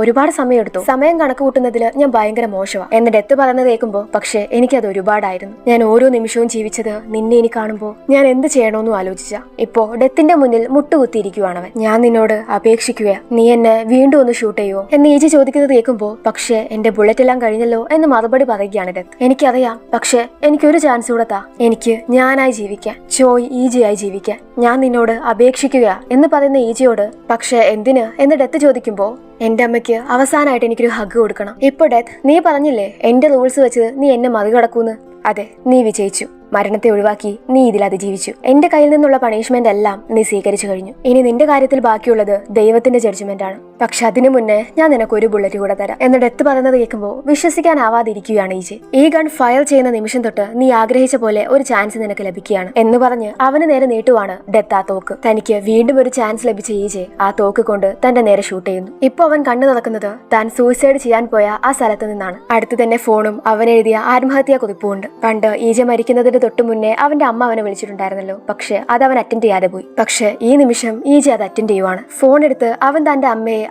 ഒരുപാട് സമയം എടുത്തു. സമയം കണക്ക് കൂട്ടുന്നതിൽ ഞാൻ ഭയങ്കര മോശമാണ് എന്ന് ഡെത്ത് പറയുന്നത് കേൾക്കുമ്പോ പക്ഷെ എനിക്കത് ഒരുപാടായിരുന്നു. ഞാൻ ഓരോ നിമിഷവും ജീവിച്ചത് നിന്നെ ഇനി കാണുമ്പോ ഞാൻ എന്ത് ചെയ്യണമെന്നും ആലോചിച്ച. ഇപ്പോ ഡെത്തിന്റെ മുന്നിൽ മുട്ടുകുത്തിയിരിക്കുവാണവൻ. ഞാൻ നിന്നോട് അപേക്ഷിക്കുക, നീ എന്നെ വീണ്ടും ഒന്ന് ഷൂട്ട് ചെയ്യുമോ എന്ന് ഈജി ചോദിക്കുന്നത് കേൾക്കുമ്പോ പക്ഷെ എന്റെ ബുള്ളറ്റ് എല്ലാം കഴിഞ്ഞല്ലോ എന്ന് മറുപടി പറയുകയാണ് ഡെത്ത്. എനിക്കറിയാം, പക്ഷെ എനിക്കൊരു ചാൻസ് കൂടെ താ. എനിക്ക് ഞാനായി ജീവിക്കാൻ, ചോയ് ഈജിയായി ജീവിക്കാൻ ഞാൻ നിന്നോട് അപേക്ഷിക്കുക എന്ന് പറയുന്ന ഈജിയോട് പക്ഷെ എന്തിന് എന്ന് ഡെത്ത് ചോദിക്കുമ്പോ എന്റെ അമ്മയ്ക്ക് അവസാനമായിട്ട് എനിക്കൊരു ഹഗ് കൊടുക്കണം. ഇപ്പൊ ഡെത്ത്, നീ പറഞ്ഞില്ലേ എന്റെ റൂൾസ് വെച്ച് നീ എന്നെ മറികടക്കൂന്ന്. അതെ, നീ വിജയിച്ചു. മരണത്തെ ഒഴിവാക്കി നീ ഇതിൽ അതിജീവിച്ചു. എന്റെ കയ്യിൽ നിന്നുള്ള പണിഷ്മെന്റ് എല്ലാം നീ സ്വീകരിച്ചു കഴിഞ്ഞു. ഇനി നിന്റെ കാര്യത്തിൽ ബാക്കിയുള്ളത് ദൈവത്തിന്റെ ജഡ്ജ്മെന്റ് ആണ്. പക്ഷെ അതിനു മുന്നേ ഞാൻ നിനക്ക് ഒരു ബുള്ളറ്റ് കൂടെ തരാം എന്ന് ഡെത്ത് പറയുന്നത് കേൾക്കുമ്പോൾ വിശ്വസിക്കാനാവാതിരിക്കുകയാണ് ഈജെ. ഈ ഗൺ ഫയർ ചെയ്യുന്ന നിമിഷം തൊട്ട് നീ ആഗ്രഹിച്ച പോലെ ഒരു ചാൻസ് നിനക്ക് ലഭിക്കുകയാണ് എന്ന് പറഞ്ഞ് അവന് നേരെ നീട്ടുവാണ് ഡെത്ത് ആ തോക്ക്. തനിക്ക് വീണ്ടും ഒരു ചാൻസ് ലഭിച്ച ഈജെ ആ തോക്ക് കൊണ്ട് തന്റെ നേരെ ഷൂട്ട് ചെയ്യുന്നു. ഇപ്പൊ അവൻ കണ്ണു തുറക്കുന്നത് താൻ സൂയിസൈഡ് ചെയ്യാൻ പോയ ആ സ്ഥലത്ത് നിന്നാണ്. അടുത്ത് തന്നെ ഫോണും അവൻ എഴുതിയ ആത്മഹത്യാ കുറിപ്പുമുണ്ട്. പണ്ട് ഈജെ മരിക്കുന്നതിന് തൊട്ടു മുന്നേ അവന്റെ അമ്മ അവനെ വിളിച്ചിട്ടുണ്ടായിരുന്നല്ലോ. പക്ഷെ അത് അവൻ അറ്റൻഡ് ചെയ്യാതെ പോയി. പക്ഷെ ഈ നിമിഷം ഈജെ അത് അറ്റൻഡ് ചെയ്യുവാണ്. ഫോൺ എടുത്ത് അവൻ തന്റെ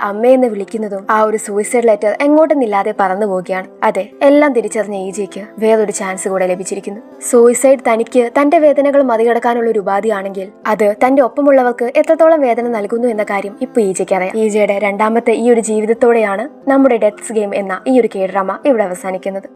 അമ്മയെന്ന് വിളിക്കുന്നതും ആ ഒരു സൂയിസൈഡ് ലെറ്റർ എങ്ങോട്ടെന്നില്ലാതെ പറന്നു പോവുകയാണ്. അതെ, എല്ലാം തിരിച്ചറിഞ്ഞ ഈജയ്ക്ക് വേറൊരു ചാൻസ് കൂടെ ലഭിച്ചിരിക്കുന്നു. സൂയിസൈഡ് തനിക്ക് തന്റെ വേദനകൾ മറികടക്കാനുള്ള ഒരു ഉപാധിയാണെങ്കിൽ അത് തന്റെ ഒപ്പമുള്ളവർക്ക് എത്രത്തോളം വേദന നൽകുന്നു എന്ന കാര്യം ഇപ്പൊ ഈജയ്ക്ക് അറിയാം. ഈജയുടെ രണ്ടാമത്തെ ഈ ഒരു ജീവിതത്തോടെയാണ് നമ്മുടെ ഡെത്ത്സ് ഗെയിം എന്ന ഈ ഒരു K-ഡ്രാമ ഇവിടെ അവസാനിക്കുന്നത്.